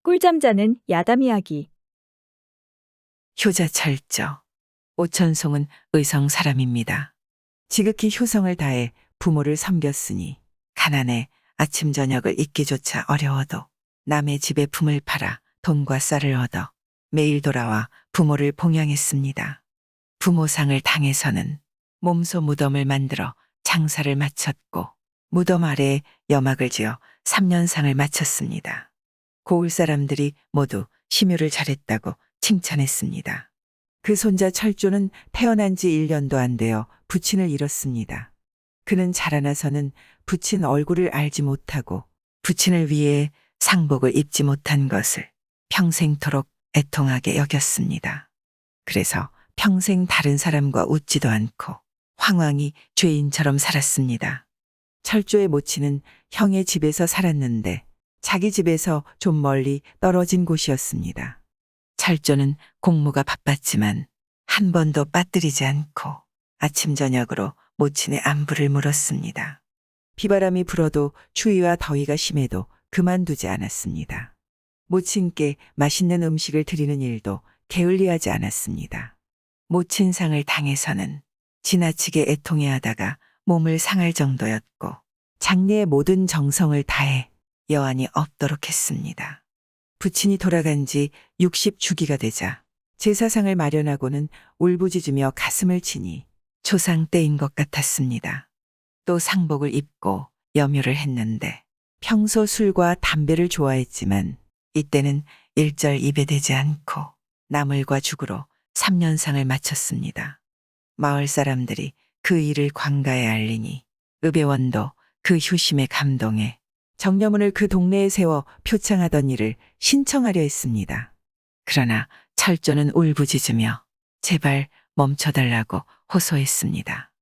꿀잠 자는 야담 이야기. 효자철저. 오천송은 의성 사람입니다. 지극히 효성을 다해 부모를 섬겼으니 가난해 아침 저녁을 잊기조차 어려워도 남의 집에 품을 팔아 돈과 쌀을 얻어 매일 돌아와 부모를 봉양했습니다. 부모상을 당해서는 몸소 무덤을 만들어 장사를 마쳤고 무덤 아래에 여막을 지어 3년상을 마쳤습니다. 고을 사람들이 모두 심유를 잘했다고 칭찬했습니다. 그 손자 철조는 태어난 지 1년도 안 되어 부친을 잃었습니다. 그는 자라나서는 부친 얼굴을 알지 못하고 부친을 위해 상복을 입지 못한 것을 평생토록 애통하게 여겼습니다. 그래서 평생 다른 사람과 웃지도 않고 황황히 죄인처럼 살았습니다. 철조의 모친은 형의 집에서 살았는데 자기 집에서 좀 멀리 떨어진 곳이었습니다. 철조는 공무가 바빴지만 한 번도 빠뜨리지 않고 아침 저녁으로 모친의 안부를 물었습니다. 비바람이 불어도 추위와 더위가 심해도 그만두지 않았습니다. 모친께 맛있는 음식을 드리는 일도 게을리하지 않았습니다. 모친상을 당해서는 지나치게 애통해하다가 몸을 상할 정도였고 장례의 모든 정성을 다해 여한이 없도록 했습니다. 부친이 돌아간 지 60주기가 되자 제사상을 마련하고는 울부짖으며 가슴을 치니 조상 때인 것 같았습니다. 또 상복을 입고 염유를 했는데 평소 술과 담배를 좋아했지만 이때는 일절 입에 대지 않고 나물과 죽으로 3년상을 마쳤습니다. 마을 사람들이 그 일을 관가에 알리니 의배원도 그 효심에 감동해 정려문을 그 동네에 세워 표창하던 일을 신청하려 했습니다. 그러나 철조는 울부짖으며 제발 멈춰달라고 호소했습니다.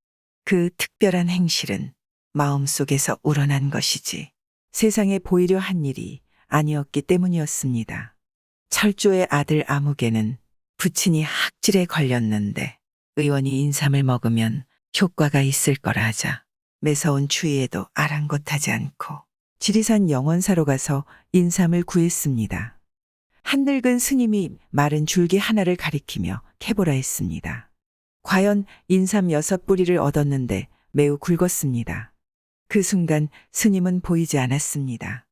그 특별한 행실은 마음속에서 우러난 것이지 세상에 보이려 한 일이 아니었기 때문이었습니다. 철조의 아들 아무개는 부친이 학질에 걸렸는데 의원이 인삼을 먹으면 효과가 있을 거라 하자 매서운 추위에도 아랑곳하지 않고 지리산 영원사로 가서 인삼을 구했습니다. 한 늙은 스님이 마른 줄기 하나를 가리키며 캐보라 했습니다. 과연 인삼 6뿌리를 얻었는데 매우 굵었습니다. 그 순간 스님은 보이지 않았습니다.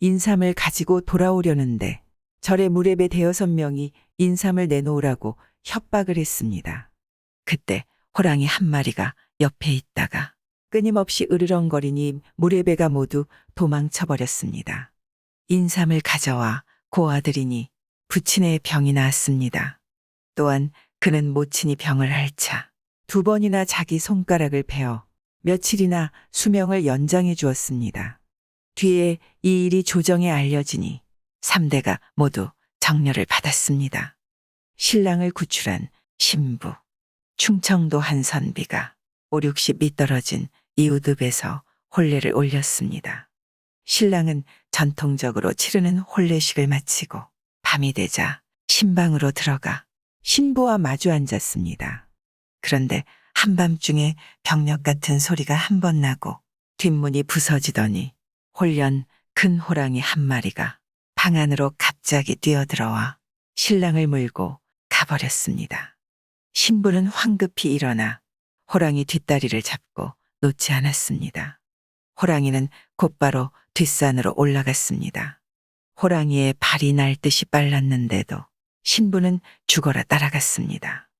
인삼을 가지고 돌아오려는데 절의 무렵에 6명이 인삼을 내놓으라고 협박을 했습니다. 그때 호랑이 한 마리가 옆에 있다가 끊임없이 으르렁거리니 무례배가 모두 도망쳐버렸습니다. 인삼을 가져와 고아들이니 부친의 병이 나았습니다. 또한 그는 모친이 병을 앓자 2번이나 자기 손가락을 베어 며칠이나 수명을 연장해 주었습니다. 뒤에 이 일이 조정에 알려지니 3대가 모두 정려를 받았습니다. 신랑을 구출한 신부, 충청도 한 선비가 5, 60이 떨어진 이웃읍에서 혼례를 올렸습니다. 신랑은 전통적으로 치르는 혼례식을 마치고 밤이 되자 신방으로 들어가 신부와 마주 앉았습니다. 그런데 한밤중에 병력 같은 소리가 한 번 나고 뒷문이 부서지더니 홀련 큰 호랑이 한 마리가 방 안으로 갑자기 뛰어들어와 신랑을 물고 가버렸습니다. 신부는 황급히 일어나 호랑이 뒷다리를 잡고 놓지 않았습니다. 호랑이는 곧바로 뒷산으로 올라갔습니다. 호랑이의 발이 날듯이 빨랐는데도 신부는 죽어라 따라갔습니다.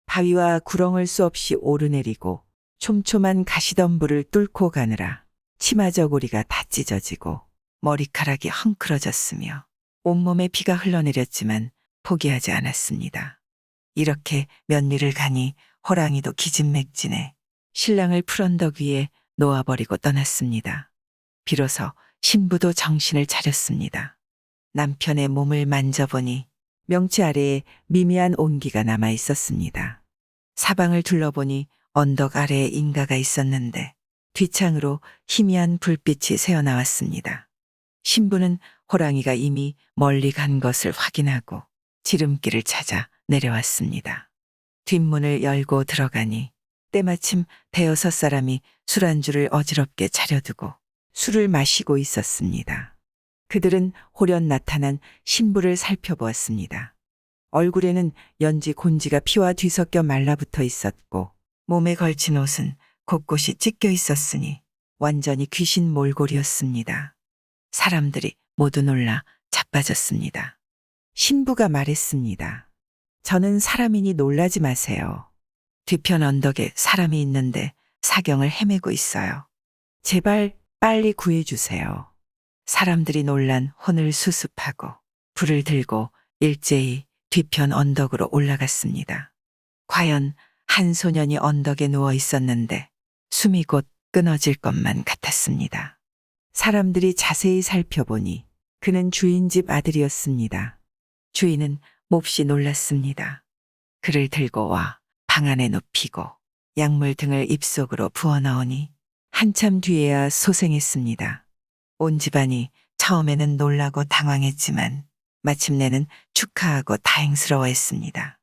바위와 구렁을 수없이 오르내리고 촘촘한 가시덤불을 뚫고 가느라 치마 저고리가 다 찢어지고 머리카락이 헝클어졌으며 온몸에 피가 흘러내렸지만 포기하지 않았습니다. 이렇게 면리를 가니 호랑이도 기진맥진해 신랑을 풀언덕 위에 놓아버리고 떠났습니다. 비로소 신부도 정신을 차렸습니다. 남편의 몸을 만져보니 명치 아래에 미미한 온기가 남아 있었습니다. 사방을 둘러보니 언덕 아래에 인가가 있었는데 뒷창으로 희미한 불빛이 새어나왔습니다. 신부는 호랑이가 이미 멀리 간 것을 확인하고 지름길을 찾아 내려왔습니다. 뒷문을 열고 들어가니 때마침 5-6 사람이 술안주를 어지럽게 차려두고 술을 마시고 있었습니다. 그들은 홀연 나타난 신부를 살펴보았습니다. 얼굴에는 연지 곤지가 피와 뒤섞여 말라붙어 있었고 몸에 걸친 옷은 곳곳이 찢겨 있었으니 완전히 귀신 몰골이었습니다. 사람들이 모두 놀라 자빠졌습니다. 신부가 말했습니다. 저는 사람이니 놀라지 마세요. 뒤편 언덕에 사람이 있는데 사경을 헤매고 있어요. 제발 빨리 구해주세요. 사람들이 놀란 혼을 수습하고 불을 들고 일제히 뒤편 언덕으로 올라갔습니다. 과연 한 소년이 언덕에 누워 있었는데 숨이 곧 끊어질 것만 같았습니다. 사람들이 자세히 살펴보니 그는 주인 집 아들이었습니다. 주인은 몹시 놀랐습니다. 그를 들고 와 방 안에 눕히고 약물 등을 입속으로 부어 넣으니 한참 뒤에야 소생했습니다. 온 집안이 처음에는 놀라고 당황했지만 마침내는 축하하고 다행스러워했습니다.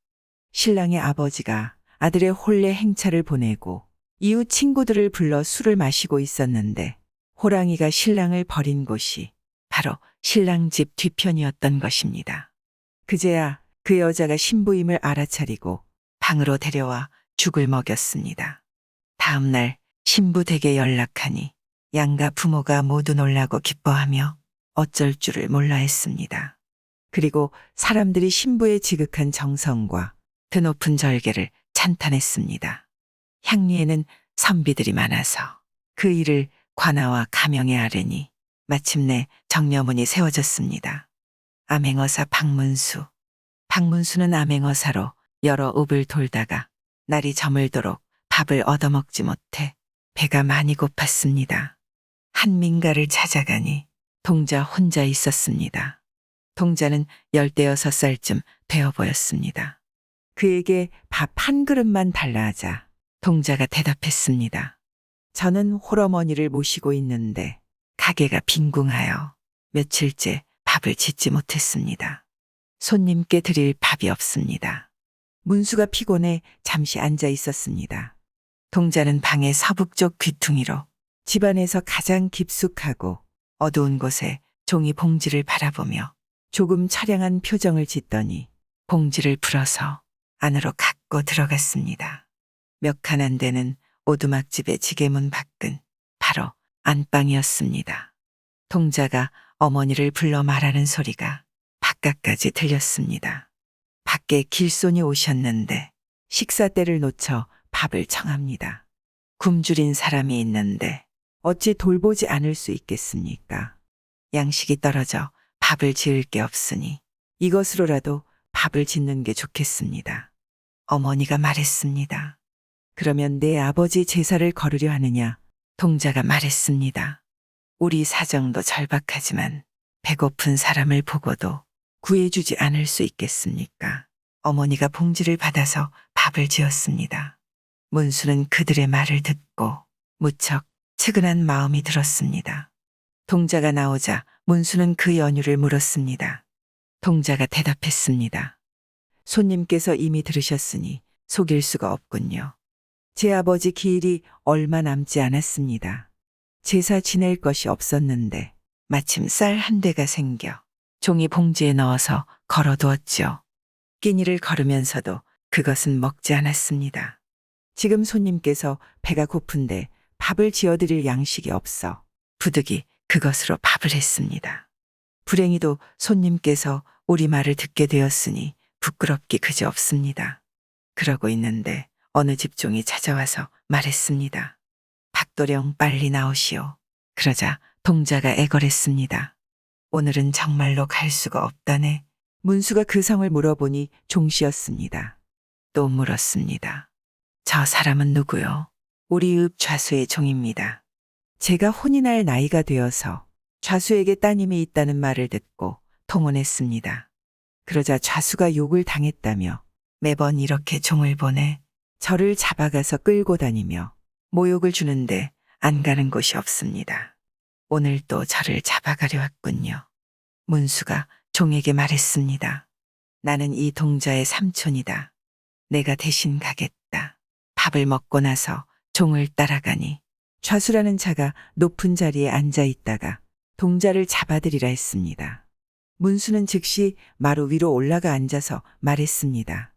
신랑의 아버지가 아들의 혼례 행차를 보내고 이웃 친구들을 불러 술을 마시고 있었는데 호랑이가 신랑을 버린 곳이 바로 신랑 집 뒤편이었던 것입니다. 그제야 그 여자가 신부임을 알아차리고 방으로 데려와 죽을 먹였습니다. 다음 날 신부 댁에 연락하니 양가 부모가 모두 놀라고 기뻐하며 어쩔 줄을 몰라 했습니다. 그리고 사람들이 신부의 지극한 정성과 드높은 절개를 찬탄했습니다. 향리에는 선비들이 많아서 그 일을 관아와 가명에 아뢰니 마침내 정려문이 세워졌습니다. 암행어사 박문수. 박문수는 암행어사로 여러 읍을 돌다가 날이 저물도록 밥을 얻어먹지 못해 배가 많이 고팠습니다. 한 민가를 찾아가니 동자 혼자 있었습니다. 동자는 16살쯤 되어 보였습니다. 그에게 밥 한 그릇만 달라 하자 동자가 대답했습니다. 저는 홀어머니를 모시고 있는데 가게가 빈궁하여 며칠째 밥을 짓지 못했습니다. 손님께 드릴 밥이 없습니다. 문수가 피곤해 잠시 앉아 있었습니다. 동자는 방의 서북쪽 귀퉁이로 집안에서 가장 깊숙하고 어두운 곳에 종이 봉지를 바라보며 조금 처량한 표정을 짓더니 봉지를 풀어서 안으로 갖고 들어갔습니다. 몇 칸 안 되는 오두막집의 지게문 밖은 바로 안방이었습니다. 동자가 어머니를 불러 말하는 소리가 바깥까지 들렸습니다. 밖에 길손이 오셨는데 식사 때를 놓쳐 밥을 청합니다. 굶주린 사람이 있는데 어찌 돌보지 않을 수 있겠습니까? 양식이 떨어져 밥을 지을 게 없으니 이것으로라도 밥을 짓는 게 좋겠습니다. 어머니가 말했습니다. 그러면 내 아버지 제사를 거르려 하느냐? 동자가 말했습니다. 우리 사정도 절박하지만 배고픈 사람을 보고도 구해주지 않을 수 있겠습니까? 어머니가 봉지를 받아서 밥을 지었습니다. 문수는 그들의 말을 듣고 무척 측은한 마음이 들었습니다. 동자가 나오자 문수는 그 연유를 물었습니다. 동자가 대답했습니다. 손님께서 이미 들으셨으니 속일 수가 없군요. 제 아버지 기일이 얼마 남지 않았습니다. 제사 지낼 것이 없었는데 마침 쌀 한 대가 생겨 종이 봉지에 넣어서 걸어두었죠. 끼니를 걸으면서도 그것은 먹지 않았습니다. 지금 손님께서 배가 고픈데 밥을 지어드릴 양식이 없어 부득이 그것으로 밥을 했습니다. 불행히도 손님께서 우리 말을 듣게 되었으니 부끄럽기 그지없습니다. 그러고 있는데 어느 집종이 찾아와서 말했습니다. 박도령 빨리 나오시오. 그러자 동자가 애걸했습니다. 오늘은 정말로 갈 수가 없다네. 문수가 그 성을 물어보니 종씨였습니다. 또 물었습니다. 저 사람은 누구요? 우리 읍 좌수의 종입니다. 제가 혼이 날 나이가 되어서 좌수에게 따님이 있다는 말을 듣고 통혼했습니다. 그러자 좌수가 욕을 당했다며 매번 이렇게 종을 보내 저를 잡아가서 끌고 다니며 모욕을 주는데 안 가는 곳이 없습니다. 오늘 또 저를 잡아가려 왔군요. 문수가 종에게 말했습니다. 나는 이 동자의 삼촌이다. 내가 대신 가겠다. 밥을 먹고 나서 종을 따라가니 좌수라는 자가 높은 자리에 앉아 있다가 동자를 잡아들이라 했습니다. 문수는 즉시 마루 위로 올라가 앉아서 말했습니다.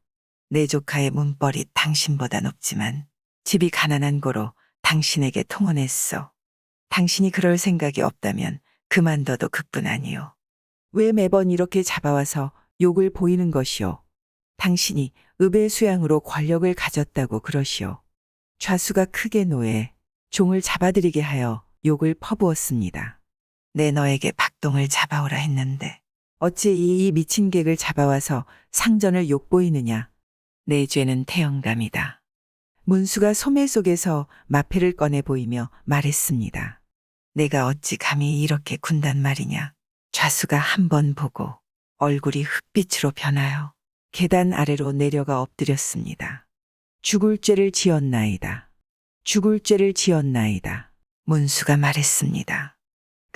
내 조카의 문벌이 당신보다 높지만 집이 가난한 고로 당신에게 통원했소. 당신이 그럴 생각이 없다면 그만둬도 그뿐 아니오. 왜 매번 이렇게 잡아와서 욕을 보이는 것이오. 당신이 읍의 수양으로 권력을 가졌다고 그러시오. 좌수가 크게 노해 종을 잡아들이게 하여 욕을 퍼부었습니다. 내 너에게 박동을 잡아오라 했는데 어찌 이 미친 객을 잡아와서 상전을 욕보이느냐. 내 죄는 태영감이다. 문수가 소매 속에서 마패를 꺼내 보이며 말했습니다. 내가 어찌 감히 이렇게 군단 말이냐. 좌수가 한 번 보고 얼굴이 흙빛으로 변하여 계단 아래로 내려가 엎드렸습니다. 죽을 죄를 지었나이다. 죽을 죄를 지었나이다. 문수가 말했습니다.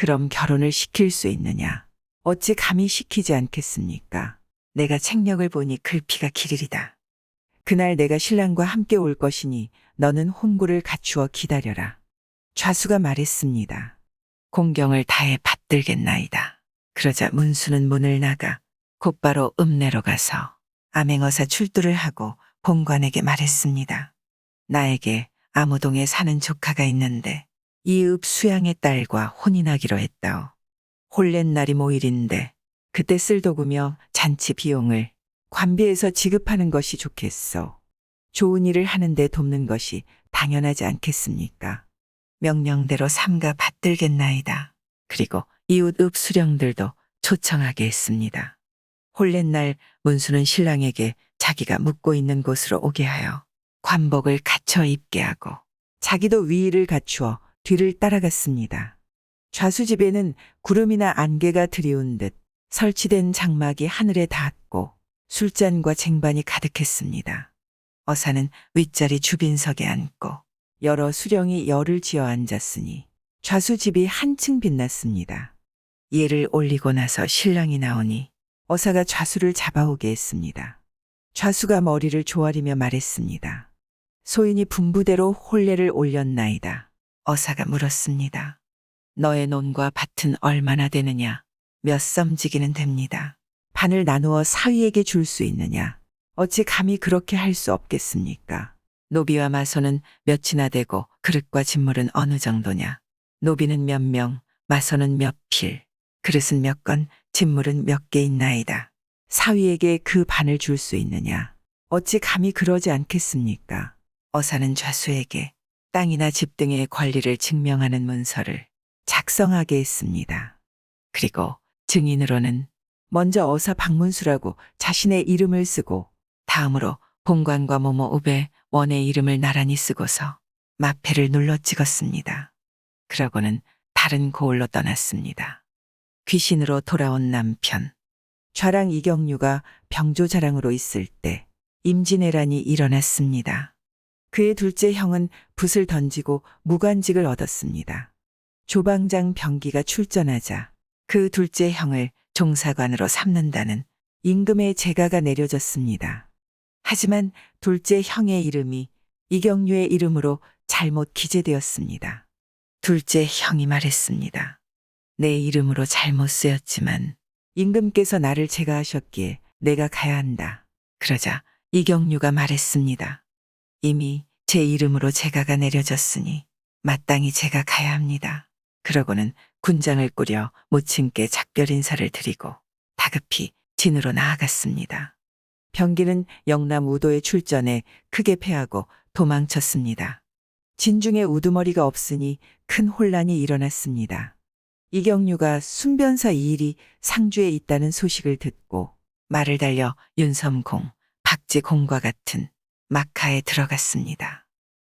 그럼 결혼을 시킬 수 있느냐. 어찌 감히 시키지 않겠습니까? 내가 책력을 보니 글피가 기르리다. 그날 내가 신랑과 함께 올 것이니 너는 홍구를 갖추어 기다려라. 좌수가 말했습니다. 공경을 다해 받들겠나이다. 그러자 문수는 문을 나가 곧바로 읍내로 가서 암행어사 출두를 하고 본관에게 말했습니다. 나에게 아무동에 사는 조카가 있는데 이 읍 수양의 딸과 혼인하기로 했다오. 홀렌 날이 모일인데 그때 쓸 도구며 잔치 비용을 관비에서 지급하는 것이 좋겠소. 좋은 일을 하는데 돕는 것이 당연하지 않겠습니까? 명령대로 삼가 받들겠나이다. 그리고 이웃 읍 수령들도 초청하게 했습니다. 홀렌날 문수는 신랑에게 자기가 묵고 있는 곳으로 오게 하여 관복을 갖춰 입게 하고 자기도 위의를 갖추어 뒤를 따라갔습니다. 좌수집에는 구름이나 안개가 드리운 듯 설치된 장막이 하늘에 닿았고 술잔과 쟁반이 가득했습니다. 어사는 윗자리 주빈석에 앉고 여러 수령이 열을 지어 앉았으니 좌수집이 한층 빛났습니다. 예를 올리고 나서 신랑이 나오니 어사가 좌수를 잡아오게 했습니다. 좌수가 머리를 조아리며 말했습니다. 소인이 분부대로 혼례를 올렸나이다. 어사가 물었습니다. 너의 논과 밭은 얼마나 되느냐? 몇 섬지기는 됩니다. 반을 나누어 사위에게 줄 수 있느냐? 어찌 감히 그렇게 할 수 없겠습니까? 노비와 마소는 몇이나 되고 그릇과 진물은 어느 정도냐? 노비는 몇 명, 마소는 몇 필, 그릇은 몇 건, 진물은 몇 개 있나이다. 사위에게 그 반을 줄 수 있느냐? 어찌 감히 그러지 않겠습니까? 어사는 좌수에게 땅이나 집 등의 권리를 증명하는 문서를 작성하게 했습니다. 그리고 증인으로는 먼저 어사 박문수라고 자신의 이름을 쓰고 다음으로 본관과 모모읍의 원의 이름을 나란히 쓰고서 마패를 눌러 찍었습니다. 그러고는 다른 고을로 떠났습니다. 귀신으로 돌아온 남편. 좌랑 이경류가 병조자랑으로 있을 때 임진왜란이 일어났습니다. 그의 둘째 형은 붓을 던지고 무관직을 얻었습니다. 조방장 병기가 출전하자 그 둘째 형을 종사관으로 삼는다는 임금의 제가가 내려졌습니다. 하지만 둘째 형의 이름이 이경류의 이름으로 잘못 기재되었습니다. 둘째 형이 말했습니다. 내 이름으로 잘못 쓰였지만 임금께서 나를 제가하셨기에 내가 가야 한다. 그러자 이경류가 말했습니다. 이미 제 이름으로 제가가 내려졌으니 마땅히 제가 가야 합니다. 그러고는 군장을 꾸려 모친께 작별 인사를 드리고 다급히 진으로 나아갔습니다. 병기는 영남 우도에 출전해 크게 패하고 도망쳤습니다. 진중에 우두머리가 없으니 큰 혼란이 일어났습니다. 이경류가 순변사 이일이 상주에 있다는 소식을 듣고 말을 달려 윤섬공, 박지공과 같은 막하에 들어갔습니다.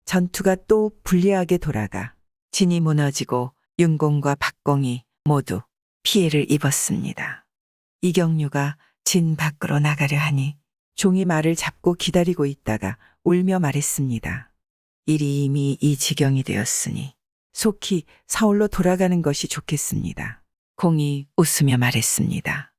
전투가 또 불리하게 돌아가 진이 무너지고 윤공과 박공이 모두 피해를 입었습니다. 이경류가 진 밖으로 나가려 하니 종이 말을 잡고 기다리고 있다가 울며 말했습니다. 일이 이미 이 지경이 되었으니 속히 서울로 돌아가는 것이 좋겠습니다. 공이 웃으며 말했습니다.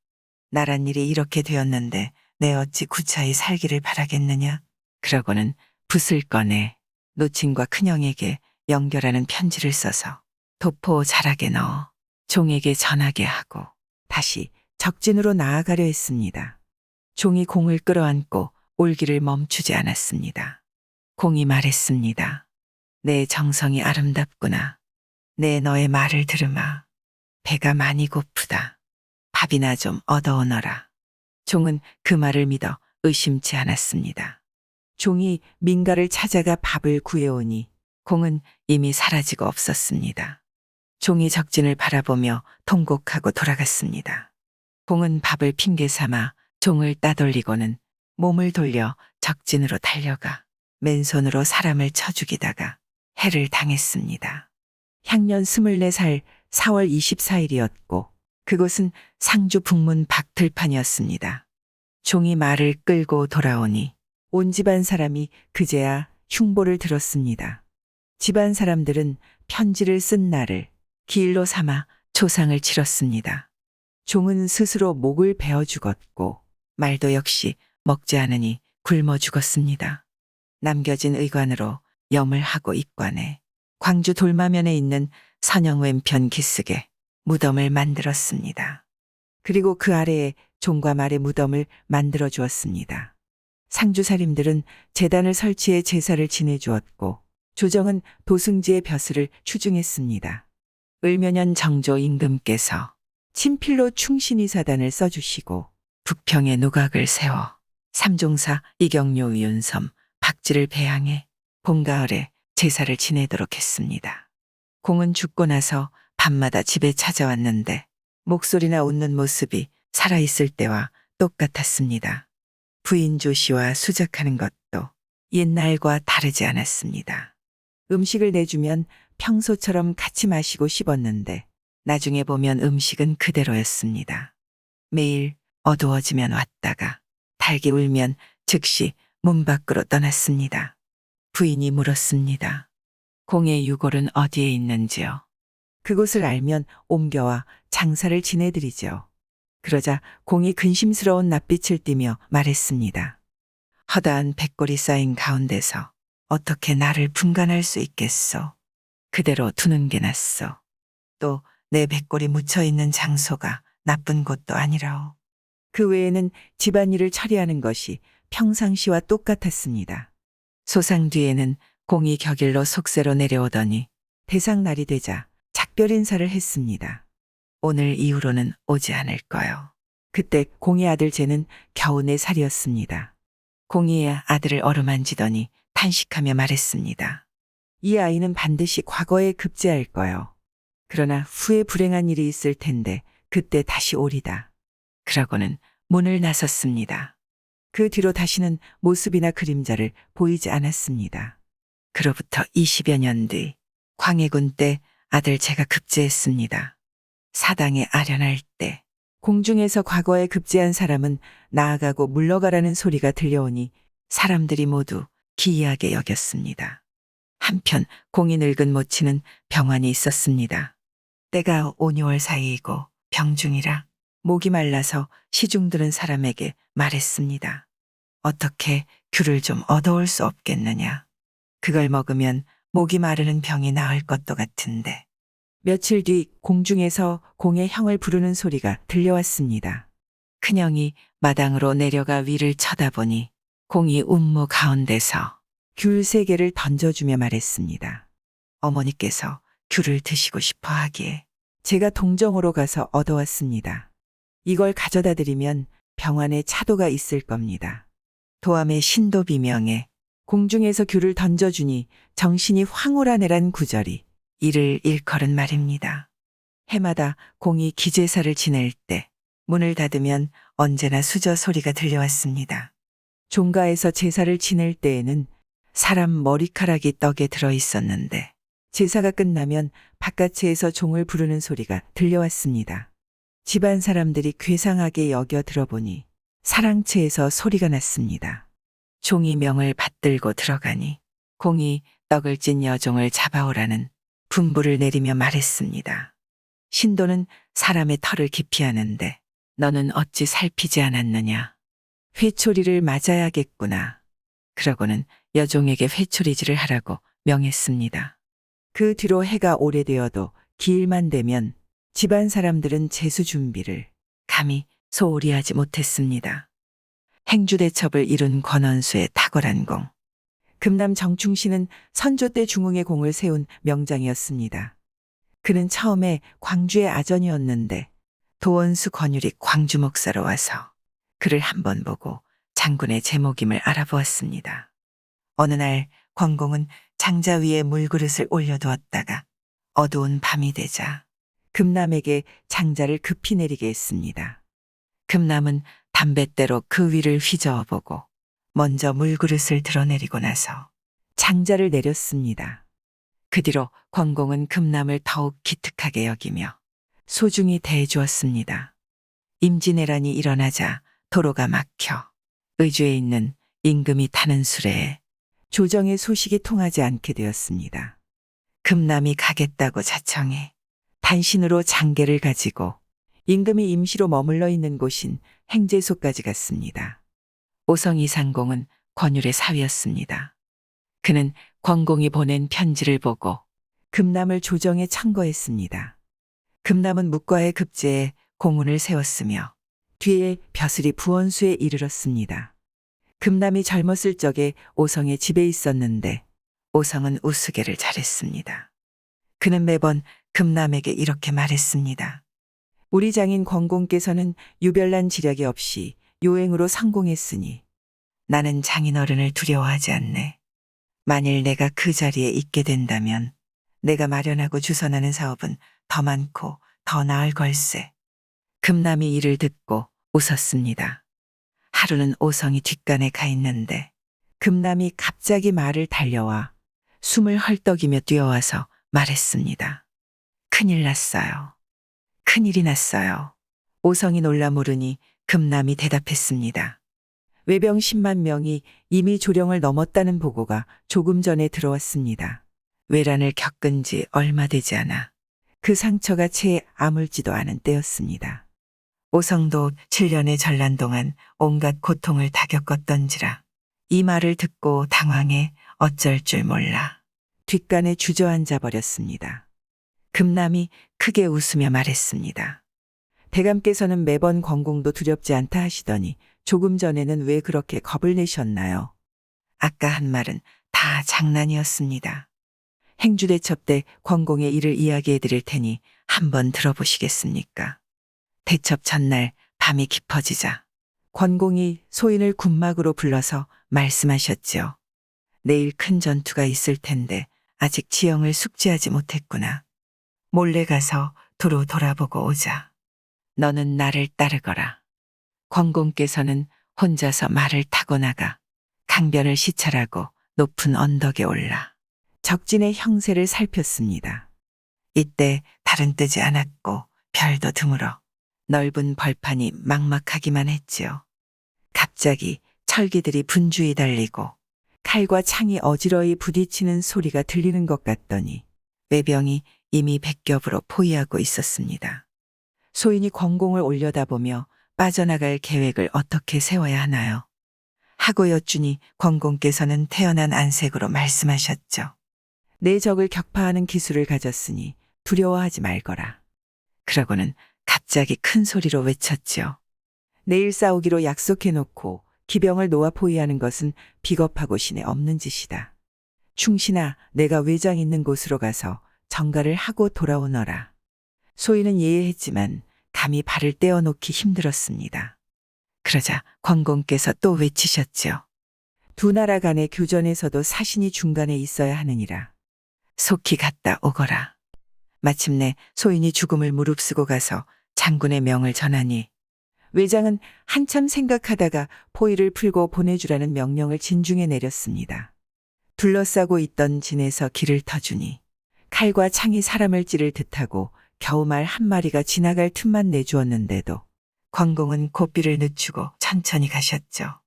나란 일이 이렇게 되었는데 내 어찌 구차히 살기를 바라겠느냐? 그러고는 붓을 꺼내 노친과 큰형에게 연결하는 편지를 써서 도포 자락에 넣어 종에게 전하게 하고 다시 적진으로 나아가려 했습니다. 종이 공을 끌어안고 울기를 멈추지 않았습니다. 공이 말했습니다. 내 정성이 아름답구나. 내 너의 말을 들으마. 배가 많이 고프다. 밥이나 좀 얻어오너라. 종은 그 말을 믿어 의심치 않았습니다. 종이 민가를 찾아가 밥을 구해오니 공은 이미 사라지고 없었습니다. 종이 적진을 바라보며 통곡하고 돌아갔습니다. 공은 밥을 핑계 삼아 종을 따돌리고는 몸을 돌려 적진으로 달려가 맨손으로 사람을 쳐 죽이다가 해를 당했습니다. 향년 24살 4월 24일이었고 그곳은 상주 북문 박들판이었습니다. 종이 말을 끌고 돌아오니 온 집안 사람이 그제야 흉보를 들었습니다. 집안 사람들은 편지를 쓴 날을 기일로 삼아 초상을 치렀습니다. 종은 스스로 목을 베어 죽었고 말도 역시 먹지 않으니 굶어 죽었습니다. 남겨진 의관으로 염을 하고 입관해 광주 돌마면에 있는 선영 왼편 기슭에 무덤을 만들었습니다. 그리고 그 아래에 종과 말의 무덤을 만들어 주었습니다. 상주살림들은 제단을 설치해 제사를 지내주었고 조정은 도승지의 벼슬을 추중했습니다. 을묘년 정조 임금께서 친필로 충신이사단을 써주시고 북평에 누각을 세워 삼종사 이경료 윤섬 박지를 배양해 봄가을에 제사를 지내도록 했습니다. 공은 죽고 나서 밤마다 집에 찾아왔는데 목소리나 웃는 모습이 살아있을 때와 똑같았습니다. 부인 조씨와 수작하는 것도 옛날과 다르지 않았습니다. 음식을 내주면 평소처럼 같이 마시고 씹었는데 나중에 보면 음식은 그대로였습니다. 매일 어두워지면 왔다가 달기 울면 즉시 문 밖으로 떠났습니다. 부인이 물었습니다. 공의 유골은 어디에 있는지요? 그곳을 알면 옮겨와 장사를 지내드리죠. 그러자 공이 근심스러운 낯빛을 띠며 말했습니다. 허다한 백골이 쌓인 가운데서 어떻게 나를 분간할 수 있겠소? 그대로 두는 게 낫소. 또 내 백골이 묻혀있는 장소가 나쁜 곳도 아니라오. 그 외에는 집안일을 처리하는 것이 평상시와 똑같았습니다. 소상 뒤에는 공이 격일로 속세로 내려오더니 대상날이 되자 작별 인사를 했습니다. 오늘 이후로는 오지 않을 거요. 그때 공의 아들 쟤는 겨우 4살이었습니다. 공이의 아들을 어루만지더니 탄식하며 말했습니다. 이 아이는 반드시 과거에 급제할 거요. 그러나 후에 불행한 일이 있을 텐데 그때 다시 오리다. 그러고는 문을 나섰습니다. 그 뒤로 다시는 모습이나 그림자를 보이지 않았습니다. 그로부터 20여 년 뒤 광해군 때 아들 제가 급제했습니다. 사당에 아련할 때 공중에서 과거에 급제한 사람은 나아가고 물러가라는 소리가 들려오니 사람들이 모두 기이하게 여겼습니다. 한편 공이 늙은 모친은 병환이 있었습니다. 때가 5, 6월 사이이고 병중이라 목이 말라서 시중 들은 사람에게 말했습니다. 어떻게 귤을 좀 얻어올 수 없겠느냐. 그걸 먹으면 목이 마르는 병이 나을 것도 같은데. 며칠 뒤 공중에서 공의 형을 부르는 소리가 들려왔습니다. 큰형이 마당으로 내려가 위를 쳐다보니 공이 운무 가운데서 귤 3개를 던져주며 말했습니다. 어머니께서 귤을 드시고 싶어 하기에 제가 동정으로 가서 얻어왔습니다. 이걸 가져다 드리면 병안에 차도가 있을 겁니다. 도암의 신도 비명에 공중에서 귤을 던져주니 정신이 황홀하네란 구절이 이를 일컬은 말입니다. 해마다 공이 기제사를 지낼 때 문을 닫으면 언제나 수저 소리가 들려왔습니다. 종가에서 제사를 지낼 때에는 사람 머리카락이 떡에 들어 있었는데 제사가 끝나면 바깥채에서 종을 부르는 소리가 들려왔습니다. 집안 사람들이 괴상하게 여겨 들어보니 사랑채에서 소리가 났습니다. 종이 명을 받들고 들어가니 공이 떡을 찐 여종을 잡아오라는 분부를 내리며 말했습니다. 신도는 사람의 털을 기피하는데 너는 어찌 살피지 않았느냐. 회초리를 맞아야겠구나. 그러고는 여종에게 회초리질을 하라고 명했습니다. 그 뒤로 해가 오래되어도 기일만 되면 집안 사람들은 제수 준비를 감히 소홀히 하지 못했습니다. 행주대첩을 이룬 권원수의 탁월한 공. 금남 정충씨는 선조 때 중흥에 공을 세운 명장이었습니다. 그는 처음에 광주의 아전이었는데 도원수 권율이 광주 목사로 와서 그를 한번 보고 장군의 제목임을 알아보았습니다. 어느 날 권공은 장자 위에 물그릇을 올려두었다가 어두운 밤이 되자 금남에게 장자를 급히 내리게 했습니다. 금남은 담뱃대로 그 위를 휘저어보고 먼저 물그릇을 드러내리고 나서 장자를 내렸습니다. 그 뒤로 권공은 금남을 더욱 기특하게 여기며 소중히 대해주었습니다. 임진왜란이 일어나자 도로가 막혀 의주에 있는 임금이 타는 수레에 조정의 소식이 통하지 않게 되었습니다. 금남이 가겠다고 자청해 단신으로 장계를 가지고 임금이 임시로 머물러 있는 곳인 행제소까지 갔습니다. 오성이상공은 권율의 사위였습니다. 그는 권공이 보낸 편지를 보고 금남을 조정에 청거했습니다. 금남은 묵과의 급제에 공훈을 세웠으며 뒤에 벼슬이 부원수에 이르렀습니다. 금남이 젊었을 적에 오성의 집에 있었는데 오성은 우스개를 잘했습니다. 그는 매번 금남에게 이렇게 말했습니다. 우리 장인 권공께서는 유별난 지략이 없이 요행으로 성공했으니 나는 장인어른을 두려워하지 않네. 만일 내가 그 자리에 있게 된다면 내가 마련하고 주선하는 사업은 더 많고 더 나을 걸세. 금남이 이를 듣고 웃었습니다. 하루는 오성이 뒷간에 가 있는데 금남이 갑자기 말을 달려와 숨을 헐떡이며 뛰어와서 말했습니다. 큰일 났어요. 큰일이 났어요. 오성이 놀라 물으니 금남이 대답했습니다. 외병 10만 명이 이미 조령을 넘었다는 보고가 조금 전에 들어왔습니다. 외란을 겪은 지 얼마 되지 않아 그 상처가 채 아물지도 않은 때였습니다. 오성도 7년의 전란 동안 온갖 고통을 다 겪었던지라 이 말을 듣고 당황해 어쩔 줄 몰라 뒷간에 주저앉아 버렸습니다. 금남이 크게 웃으며 말했습니다. 대감께서는 매번 권공도 두렵지 않다 하시더니 조금 전에는 왜 그렇게 겁을 내셨나요? 아까 한 말은 다 장난이었습니다. 행주대첩 때 권공의 일을 이야기해 드릴 테니 한번 들어보시겠습니까? 대첩 전날 밤이 깊어지자 권공이 소인을 군막으로 불러서 말씀하셨지요. 내일 큰 전투가 있을 텐데 아직 지형을 숙지하지 못했구나. 몰래 가서 도로 돌아보고 오자. 너는 나를 따르거라. 권공께서는 혼자서 말을 타고 나가 강변을 시찰하고 높은 언덕에 올라 적진의 형세를 살폈습니다. 이때 달은 뜨지 않았고 별도 드물어 넓은 벌판이 막막하기만 했지요. 갑자기 철기들이 분주히 달리고 칼과 창이 어지러이 부딪히는 소리가 들리는 것 같더니 외병이 이미 백겹으로 포위하고 있었습니다. 소인이 권공을 올려다보며 빠져나갈 계획을 어떻게 세워야 하나요? 하고 여쭈니 권공께서는 태어난 안색으로 말씀하셨죠. 내 적을 격파하는 기술을 가졌으니 두려워하지 말거라. 그러고는 갑자기 큰 소리로 외쳤지요. 내일 싸우기로 약속해놓고 기병을 놓아 포위하는 것은 비겁하고 신에 없는 짓이다. 충신아, 내가 외장 있는 곳으로 가서 정가를 하고 돌아오너라. 소인은 예의했지만 감히 발을 떼어놓기 힘들었습니다. 그러자 권공께서 또 외치셨지요. 두 나라 간의 교전에서도 사신이 중간에 있어야 하느니라. 속히 갔다 오거라. 마침내 소인이 죽음을 무릅쓰고 가서 장군의 명을 전하니 외장은 한참 생각하다가 포위를 풀고 보내주라는 명령을 진중에 내렸습니다. 둘러싸고 있던 진에서 길을 터주니 칼과 창이 사람을 찌를 듯하고 겨우 말 한 마리가 지나갈 틈만 내주었는데도 권공은 고삐를 늦추고 천천히 가셨죠.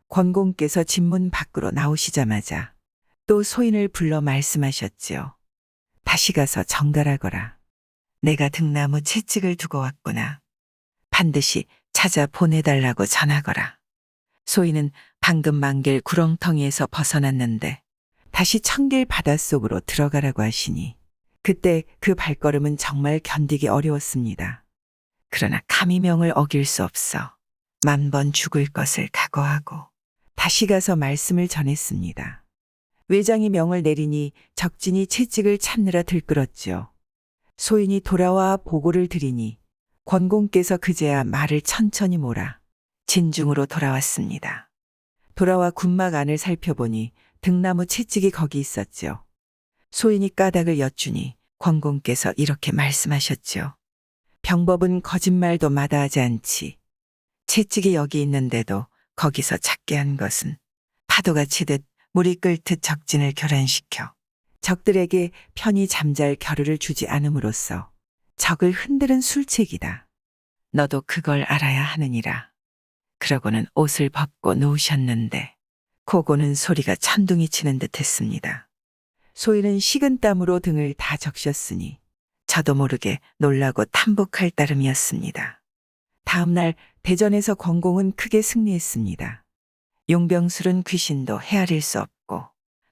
권공께서 집문 밖으로 나오시자마자 또 소인을 불러 말씀하셨지요. 다시 가서 정갈하거라. 내가 등나무 채찍을 두고 왔구나. 반드시 찾아 보내달라고 전하거라. 소인은 방금 만길 구렁텅이에서 벗어났는데 다시 청길 바닷속으로 들어가라고 하시니 그때 그 발걸음은 정말 견디기 어려웠습니다. 그러나 감히 명을 어길 수 없어 만번 죽을 것을 각오하고 다시 가서 말씀을 전했습니다. 외장이 명을 내리니 적진이 채찍을 찾느라 들끓었지요. 소인이 돌아와 보고를 드리니 권공께서 그제야 말을 천천히 몰아 진중으로 돌아왔습니다. 돌아와 군막 안을 살펴보니 등나무 채찍이 거기 있었지요. 소인이 까닭을 여쭈니 권공께서 이렇게 말씀하셨지요. 병법은 거짓말도 마다하지 않지. 채찍이 여기 있는데도 거기서 찾게 한 것은 파도가 치듯 물이 끓듯 적진을 교란시켜 적들에게 편히 잠잘 겨를을 주지 않음으로써 적을 흔드는 술책이다. 너도 그걸 알아야 하느니라. 그러고는 옷을 벗고 누우셨는데 고고는 소리가 천둥이 치는 듯 했습니다. 소인은 식은땀으로 등을 다 적셨으니 저도 모르게 놀라고 탐복할 따름이었습니다. 다음 날 대전에서 권공은 크게 승리했습니다. 용병술은 귀신도 헤아릴 수 없고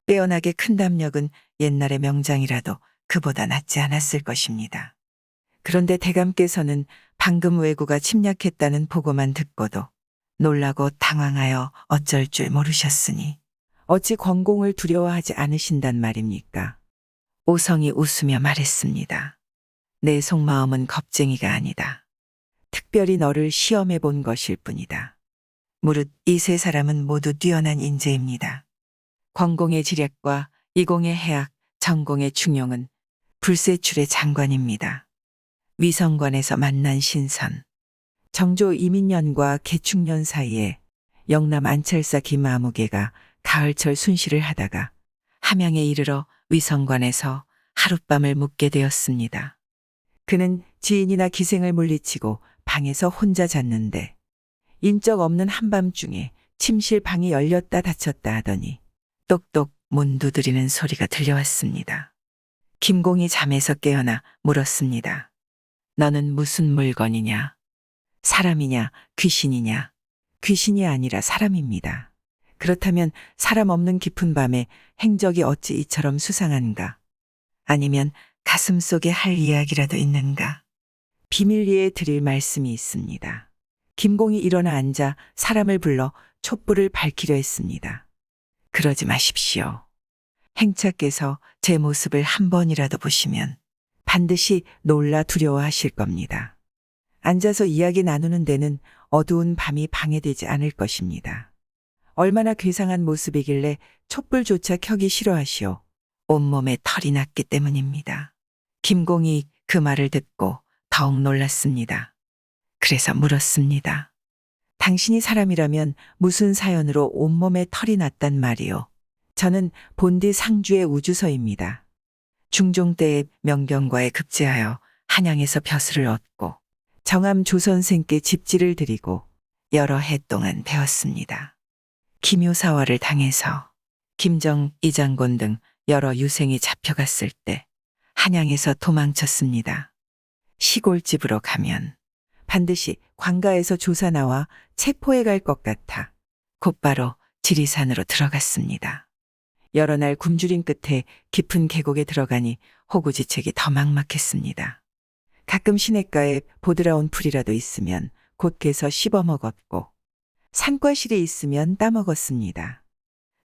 빼어나게 큰 담력은 옛날의 명장이라도 그보다 낫지 않았을 것입니다. 그런데 대감께서는 방금 왜구가 침략했다는 보고만 듣고도 놀라고 당황하여 어쩔 줄 모르셨으니 어찌 권공을 두려워하지 않으신단 말입니까? 오성이 웃으며 말했습니다. 내 속마음은 겁쟁이가 아니다. 특별히 너를 시험해 본 것일 뿐이다. 무릇 이 세 사람은 모두 뛰어난 인재입니다. 권공의 지략과 이공의 해악, 정공의 중용은 불세출의 장관입니다. 위성관에서 만난 신선, 정조 이민년과 개축년 사이에 영남 안찰사 김아무개가 가을철 순시를 하다가 함양에 이르러 위성관에서 하룻밤을 묵게 되었습니다. 그는 지인이나 기생을 물리치고 방에서 혼자 잤는데 인적 없는 한밤중에 침실 방이 열렸다 닫혔다 하더니 똑똑 문 두드리는 소리가 들려왔습니다. 김공이 잠에서 깨어나 물었습니다. 너는 무슨 물건이냐? 사람이냐 귀신이냐? 귀신이 아니라 사람입니다. 그렇다면 사람 없는 깊은 밤에 행적이 어찌 이처럼 수상한가? 아니면 가슴 속에 할 이야기라도 있는가? 비밀리에 드릴 말씀이 있습니다. 김공이 일어나 앉아 사람을 불러 촛불을 밝히려 했습니다. 그러지 마십시오. 행차께서 제 모습을 한 번이라도 보시면 반드시 놀라 두려워하실 겁니다. 앉아서 이야기 나누는 데는 어두운 밤이 방해되지 않을 것입니다. 얼마나 괴상한 모습이길래 촛불조차 켜기 싫어하시오. 온몸에 털이 났기 때문입니다. 김공이 그 말을 듣고 더욱 놀랐습니다. 그래서 물었습니다. 당신이 사람이라면 무슨 사연으로 온몸에 털이 났단 말이오? 저는 본디 상주의 우주서입니다. 중종 때의 명경과에 급제하여 한양에서 벼슬을 얻고 정암 조선생께 집지를 드리고 여러 해 동안 배웠습니다. 기묘사화를 당해서 김정, 이장곤 등 여러 유생이 잡혀갔을 때 한양에서 도망쳤습니다. 시골집으로 가면 반드시 관가에서 조사 나와 체포해 갈 것 같아 곧바로 지리산으로 들어갔습니다. 여러 날 굶주린 끝에 깊은 계곡에 들어가니 호구지책이 더 막막했습니다. 가끔 시냇가에 보드라운 풀이라도 있으면 곧게서 씹어 먹었고 산과실이 있으면 따먹었습니다.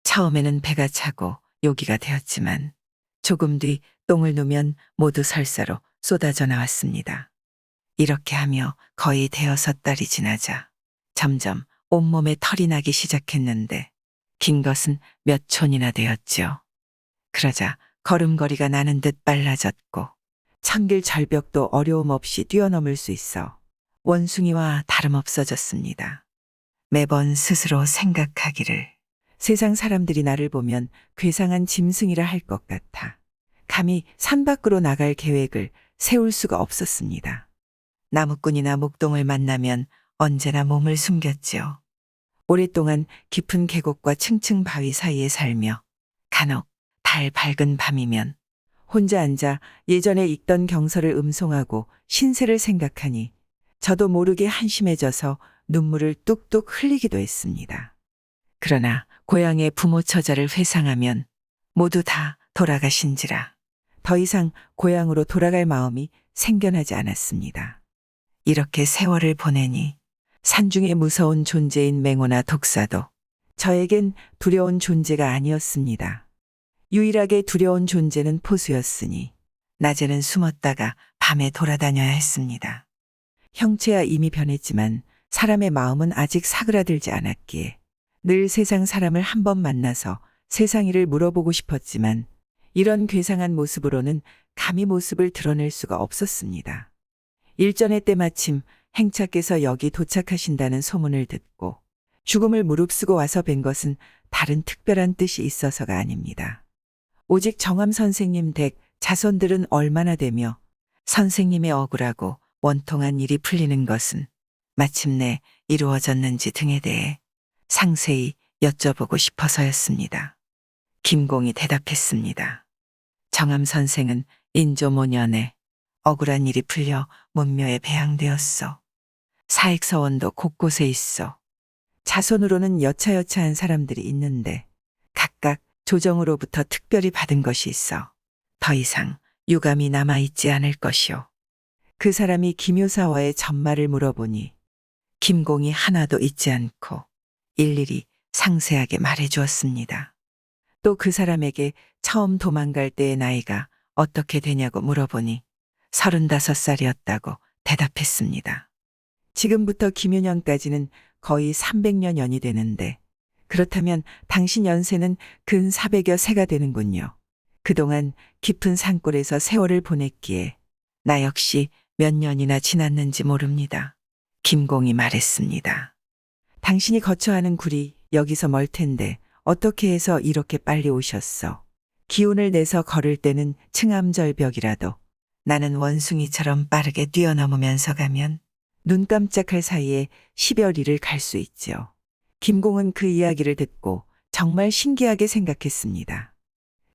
처음에는 배가 차고 요기가 되었지만 조금 뒤 똥을 누면 모두 설사로 쏟아져 나왔습니다. 이렇게 하며 거의 대여섯 달이 지나자 점점 온몸에 털이 나기 시작했는데 긴 것은 몇 촌이나 되었지요. 그러자 걸음걸이가 나는 듯 빨라졌고 천길 절벽도 어려움 없이 뛰어넘을 수 있어 원숭이와 다름없어졌습니다. 매번 스스로 생각하기를 세상 사람들이 나를 보면 괴상한 짐승이라 할 것 같아 감히 산 밖으로 나갈 계획을 세울 수가 없었습니다. 나무꾼이나 목동을 만나면 언제나 몸을 숨겼지요. 오랫동안 깊은 계곡과 층층 바위 사이에 살며 간혹 달 밝은 밤이면 혼자 앉아 예전에 읽던 경서를 음송하고 신세를 생각하니 저도 모르게 한심해져서 눈물을 뚝뚝 흘리기도 했습니다. 그러나 고향의 부모 처자를 회상하면 모두 다 돌아가신지라 더 이상 고향으로 돌아갈 마음이 생겨나지 않았습니다. 이렇게 세월을 보내니 산중에 무서운 존재인 맹호나 독사도 저에겐 두려운 존재가 아니었습니다. 유일하게 두려운 존재는 포수였으니 낮에는 숨었다가 밤에 돌아다녀야 했습니다. 형체야 이미 변했지만 사람의 마음은 아직 사그라들지 않았기에 늘 세상 사람을 한 번 만나서 세상 일을 물어보고 싶었지만 이런 괴상한 모습으로는 감히 모습을 드러낼 수가 없었습니다. 일전에 때마침 행차께서 여기 도착하신다는 소문을 듣고 죽음을 무릅쓰고 와서 뵌 것은 다른 특별한 뜻이 있어서가 아닙니다. 오직 정암 선생님 댁 자손들은 얼마나 되며 선생님의 억울하고 원통한 일이 풀리는 것은 마침내 이루어졌는지 등에 대해 상세히 여쭤보고 싶어서였습니다. 김공이 대답했습니다. 정암 선생은 인조모년에 억울한 일이 풀려 문묘에 배양되었소. 사익서원도 곳곳에 있어. 자손으로는 여차여차한 사람들이 있는데 각각 조정으로부터 특별히 받은 것이 있어 더 이상 유감이 남아있지 않을 것이오. 그 사람이 김효사와의 전말을 물어보니 김공이 하나도 잊지 않고 일일이 상세하게 말해주었습니다. 또 그 사람에게 처음 도망갈 때의 나이가 어떻게 되냐고 물어보니 35살이었다고 대답했습니다. 지금부터 김윤현까지는 거의 300여 년이 되는데 그렇다면 당신 연세는 근 400여 세가 되는군요. 그동안 깊은 산골에서 세월을 보냈기에 나 역시 몇 년이나 지났는지 모릅니다. 김공이 말했습니다. 당신이 거처하는 굴이 여기서 멀 텐데 어떻게 해서 이렇게 빨리 오셨어? 기운을 내서 걸을 때는 층암절벽이라도 나는 원숭이처럼 빠르게 뛰어넘으면서 가면 눈 깜짝할 사이에 10여 리를 갈 수 있지요. 김공은 그 이야기를 듣고 정말 신기하게 생각했습니다.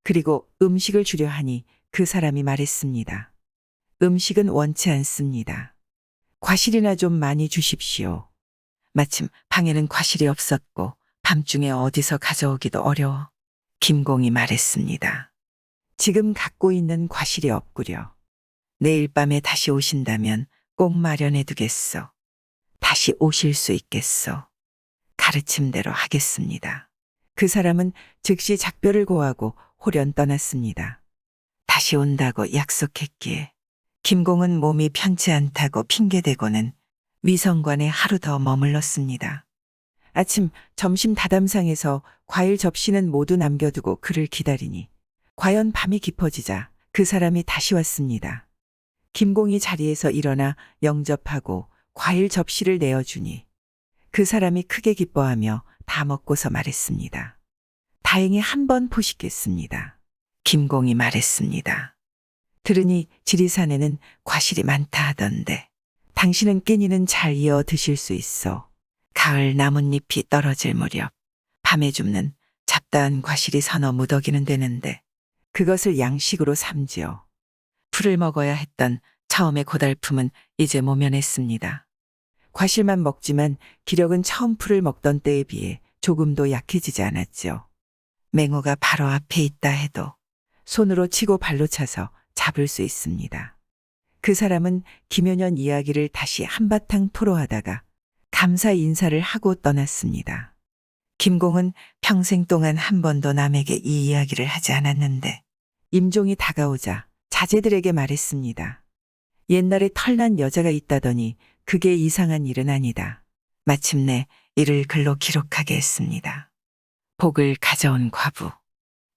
그리고 음식을 주려 하니 그 사람이 말했습니다. 음식은 원치 않습니다. 과실이나 좀 많이 주십시오. 마침 방에는 과실이 없었고 밤중에 어디서 가져오기도 어려워 김공이 말했습니다. 지금 갖고 있는 과실이 없구려. 내일 밤에 다시 오신다면 꼭 마련해 두겠소. 다시 오실 수 있겠소. 가르침대로 하겠습니다. 그 사람은 즉시 작별을 고하고 홀연 떠났습니다. 다시 온다고 약속했기에 김공은 몸이 편치 않다고 핑계대고는 위성관에 하루 더 머물렀습니다. 아침 점심 다담상에서 과일 접시는 모두 남겨두고 그를 기다리니 과연 밤이 깊어지자 그 사람이 다시 왔습니다. 김공이 자리에서 일어나 영접하고 과일 접시를 내어주니 그 사람이 크게 기뻐하며 다 먹고서 말했습니다. 다행히 한 번 포식겠습니다. 김공이 말했습니다. 들으니 지리산에는 과실이 많다 하던데 당신은 끼니는 잘 이어 드실 수 있어. 가을 나뭇잎이 떨어질 무렵 밤에 줍는 잡다한 과실이 서너 무더기는 되는데 그것을 양식으로 삼지요. 풀을 먹어야 했던 처음의 고달픔은 이제 모면했습니다. 과실만 먹지만 기력은 처음 풀을 먹던 때에 비해 조금도 약해지지 않았지요. 맹호가 바로 앞에 있다 해도 손으로 치고 발로 차서 잡을 수 있습니다. 그 사람은 김효년 이야기를 다시 한바탕 토로하다가 감사 인사를 하고 떠났습니다. 김공은 평생 동안 한 번도 남에게 이 이야기를 하지 않았는데 임종이 다가오자 자제들에게 말했습니다. 옛날에 털난 여자가 있다더니 그게 이상한 일은 아니다. 마침내 이를 글로 기록하게 했습니다. 복을 가져온 과부.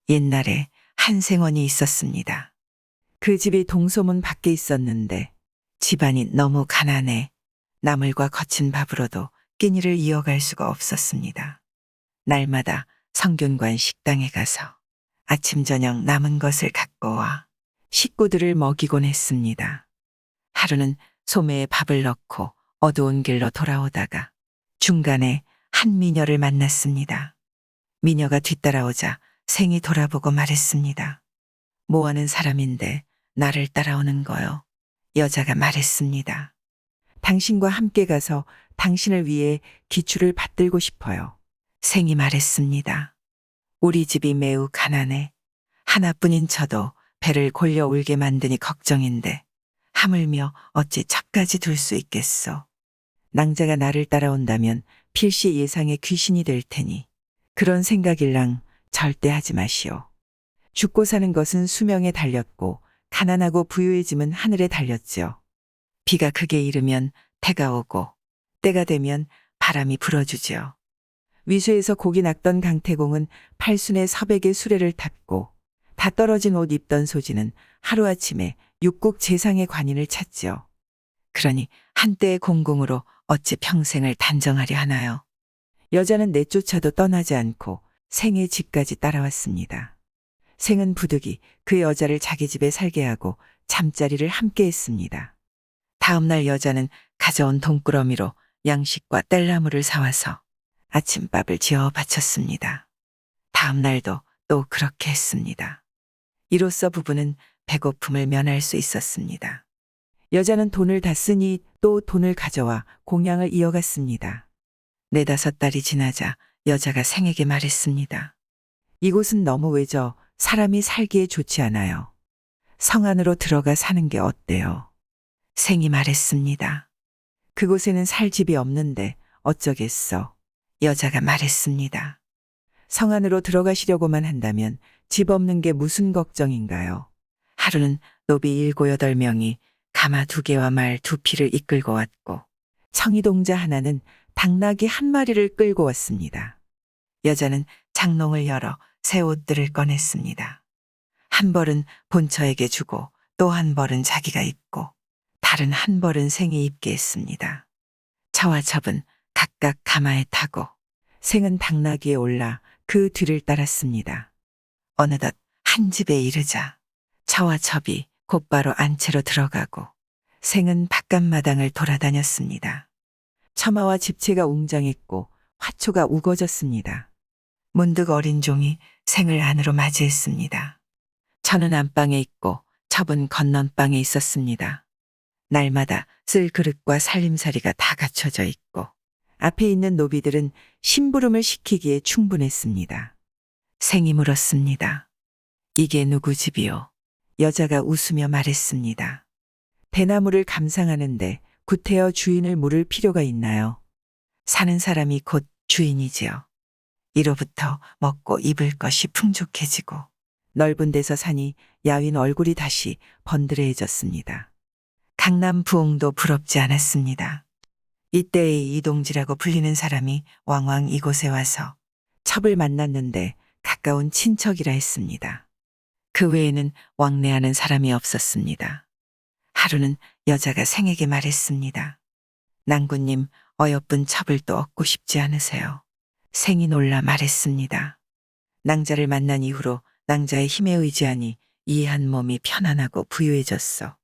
옛날에 한생원이 있었습니다. 그 집이 동소문 밖에 있었는데 집안이 너무 가난해 나물과 거친 밥으로도 끼니를 이어갈 수가 없었습니다. 날마다 성균관 식당에 가서 아침 저녁 남은 것을 갖고 와 식구들을 먹이곤 했습니다. 하루는 소매에 밥을 넣고 어두운 길로 돌아오다가 중간에 한 미녀를 만났습니다. 미녀가 뒤따라오자 생이 돌아보고 말했습니다. 뭐하는 사람인데 나를 따라오는 거요? 여자가 말했습니다. 당신과 함께 가서 당신을 위해 기출을 받들고 싶어요. 생이 말했습니다. 우리 집이 매우 가난해. 하나뿐인 저도 배를 골려 울게 만드니 걱정인데 하물며 어찌 첩까지 둘 수 있겠소. 낭자가 나를 따라온다면 필시 예상의 귀신이 될 테니 그런 생각일랑 절대 하지 마시오. 죽고 사는 것은 수명에 달렸고 가난하고 부유해짐은 하늘에 달렸지요. 비가 크게 이르면 태가 오고 때가 되면 바람이 불어주지요. 위수에서 고기 낚던 강태공은 팔순에 서백의 수레를 탔고 다 떨어진 옷 입던 소진은 하루아침에 육국 재상의 관인을 찾지요. 그러니 한때의 공공으로 어찌 평생을 단정하려 하나요? 여자는 내쫓아도 떠나지 않고 생의 집까지 따라왔습니다. 생은 부득이 그 여자를 자기 집에 살게 하고 잠자리를 함께 했습니다. 다음날 여자는 가져온 돈꾸러미로 양식과 뗄나무를 사와서 아침밥을 지어 바쳤습니다. 다음 날도 또 그렇게 했습니다. 이로써 부부는 배고픔을 면할 수 있었습니다. 여자는 돈을 다 쓰니 또 돈을 가져와 공양을 이어갔습니다. 4-5달이 지나자 여자가 생에게 말했습니다. 이곳은 너무 외져 사람이 살기에 좋지 않아요. 성 안으로 들어가 사는 게 어때요? 생이 말했습니다. 그곳에는 살 집이 없는데 어쩌겠어. 여자가 말했습니다. 성 안으로 들어가시려고만 한다면 집 없는 게 무슨 걱정인가요? 하루는 노비 7-8명이 가마 2개와 말 2匹를 이끌고 왔고 청이동자 하나는 당나귀 1마리를 끌고 왔습니다. 여자는 장롱을 열어 새 옷들을 꺼냈습니다. 한 벌은 본처에게 주고 또 한 벌은 자기가 입고 다른 한 벌은 생이 입게 했습니다. 처와 첩은 각각 가마에 타고 생은 당나귀에 올라 그 뒤를 따랐습니다. 어느덧 한 집에 이르자 처와 첩이 곧바로 안채로 들어가고 생은 바깥마당을 돌아다녔습니다. 처마와 집채가 웅장했고 화초가 우거졌습니다. 문득 어린 종이 생을 안으로 맞이했습니다. 처는 안방에 있고 첩은 건넌방에 있었습니다. 날마다 쓸 그릇과 살림살이가 다 갖춰져 있고 앞에 있는 노비들은 심부름을 시키기에 충분했습니다. 생이 물었습니다. 이게 누구 집이요? 여자가 웃으며 말했습니다. 대나무를 감상하는데 구태여 주인을 물을 필요가 있나요? 사는 사람이 곧 주인이지요. 이로부터 먹고 입을 것이 풍족해지고 넓은 데서 사니 야윈 얼굴이 다시 번드레해졌습니다. 강남 부흥도 부럽지 않았습니다. 이때의 이동지라고 불리는 사람이 왕왕 이곳에 와서 첩을 만났는데 가까운 친척이라 했습니다. 그 외에는 왕래하는 사람이 없었습니다. 하루는 여자가 생에게 말했습니다. 낭군님, 어여쁜 첩을 또 얻고 싶지 않으세요? 생이 놀라 말했습니다. 낭자를 만난 이후로 낭자의 힘에 의지하니 이 한 몸이 편안하고 부유해졌어.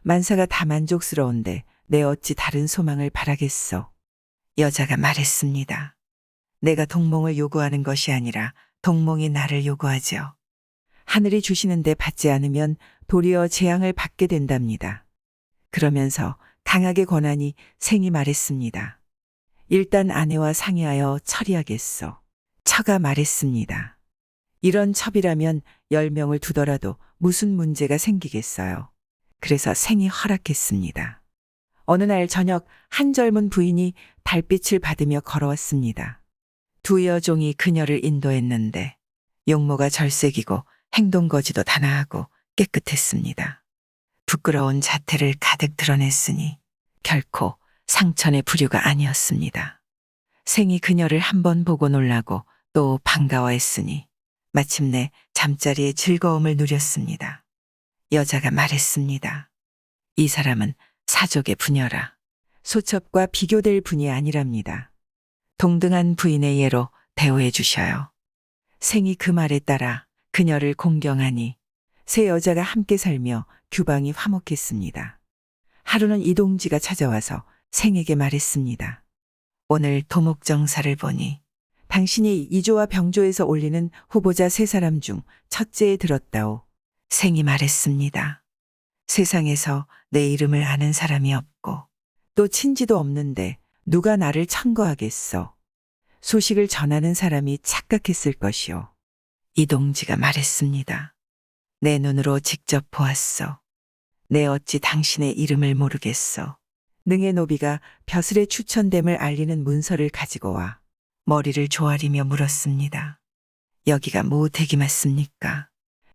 만사가 다 만족스러운데 내 어찌 다른 소망을 바라겠소. 여자가 말했습니다. 내가 동몽을 요구하는 것이 아니라 동몽이 나를 요구하지요. 하늘이 주시는데 받지 않으면 도리어 재앙을 받게 된답니다. 그러면서 강하게 권하니 생이 말했습니다. 일단 아내와 상의하여 처리하겠소. 처가 말했습니다. 이런 첩이라면 10명을 두더라도 무슨 문제가 생기겠어요. 그래서 생이 허락했습니다. 어느 날 저녁 한 젊은 부인이 달빛을 받으며 걸어왔습니다. 두 여종이 그녀를 인도했는데 용모가 절색이고 행동거지도 단아하고 깨끗했습니다. 부끄러운 자태를 가득 드러냈으니 결코 상천의 부류가 아니었습니다. 생이 그녀를 한 번 보고 놀라고 또 반가워했으니 마침내 잠자리의 즐거움을 누렸습니다. 여자가 말했습니다. 이 사람은 사족의 부녀라. 소첩과 비교될 분이 아니랍니다. 동등한 부인의 예로 대우해 주셔요. 생이 그 말에 따라 그녀를 공경하니 세 여자가 함께 살며 규방이 화목했습니다. 하루는 이동지가 찾아와서 생에게 말했습니다. 오늘 도목정사를 보니 당신이 이조와 병조에서 올리는 후보자 3사람 중 첫째에 들었다오. 생이 말했습니다. 세상에서 내 이름을 아는 사람이 없고 또 친지도 없는데 누가 나를 청거하겠소. 소식을 전하는 사람이 착각했을 것이오. 이동지가 말했습니다. 내 눈으로 직접 보았소. 내 어찌 당신의 이름을 모르겠소. 능의 노비가 벼슬의 추천됨을 알리는 문서를 가지고 와 머리를 조아리며 물었습니다. 여기가 모택이 맞습니까?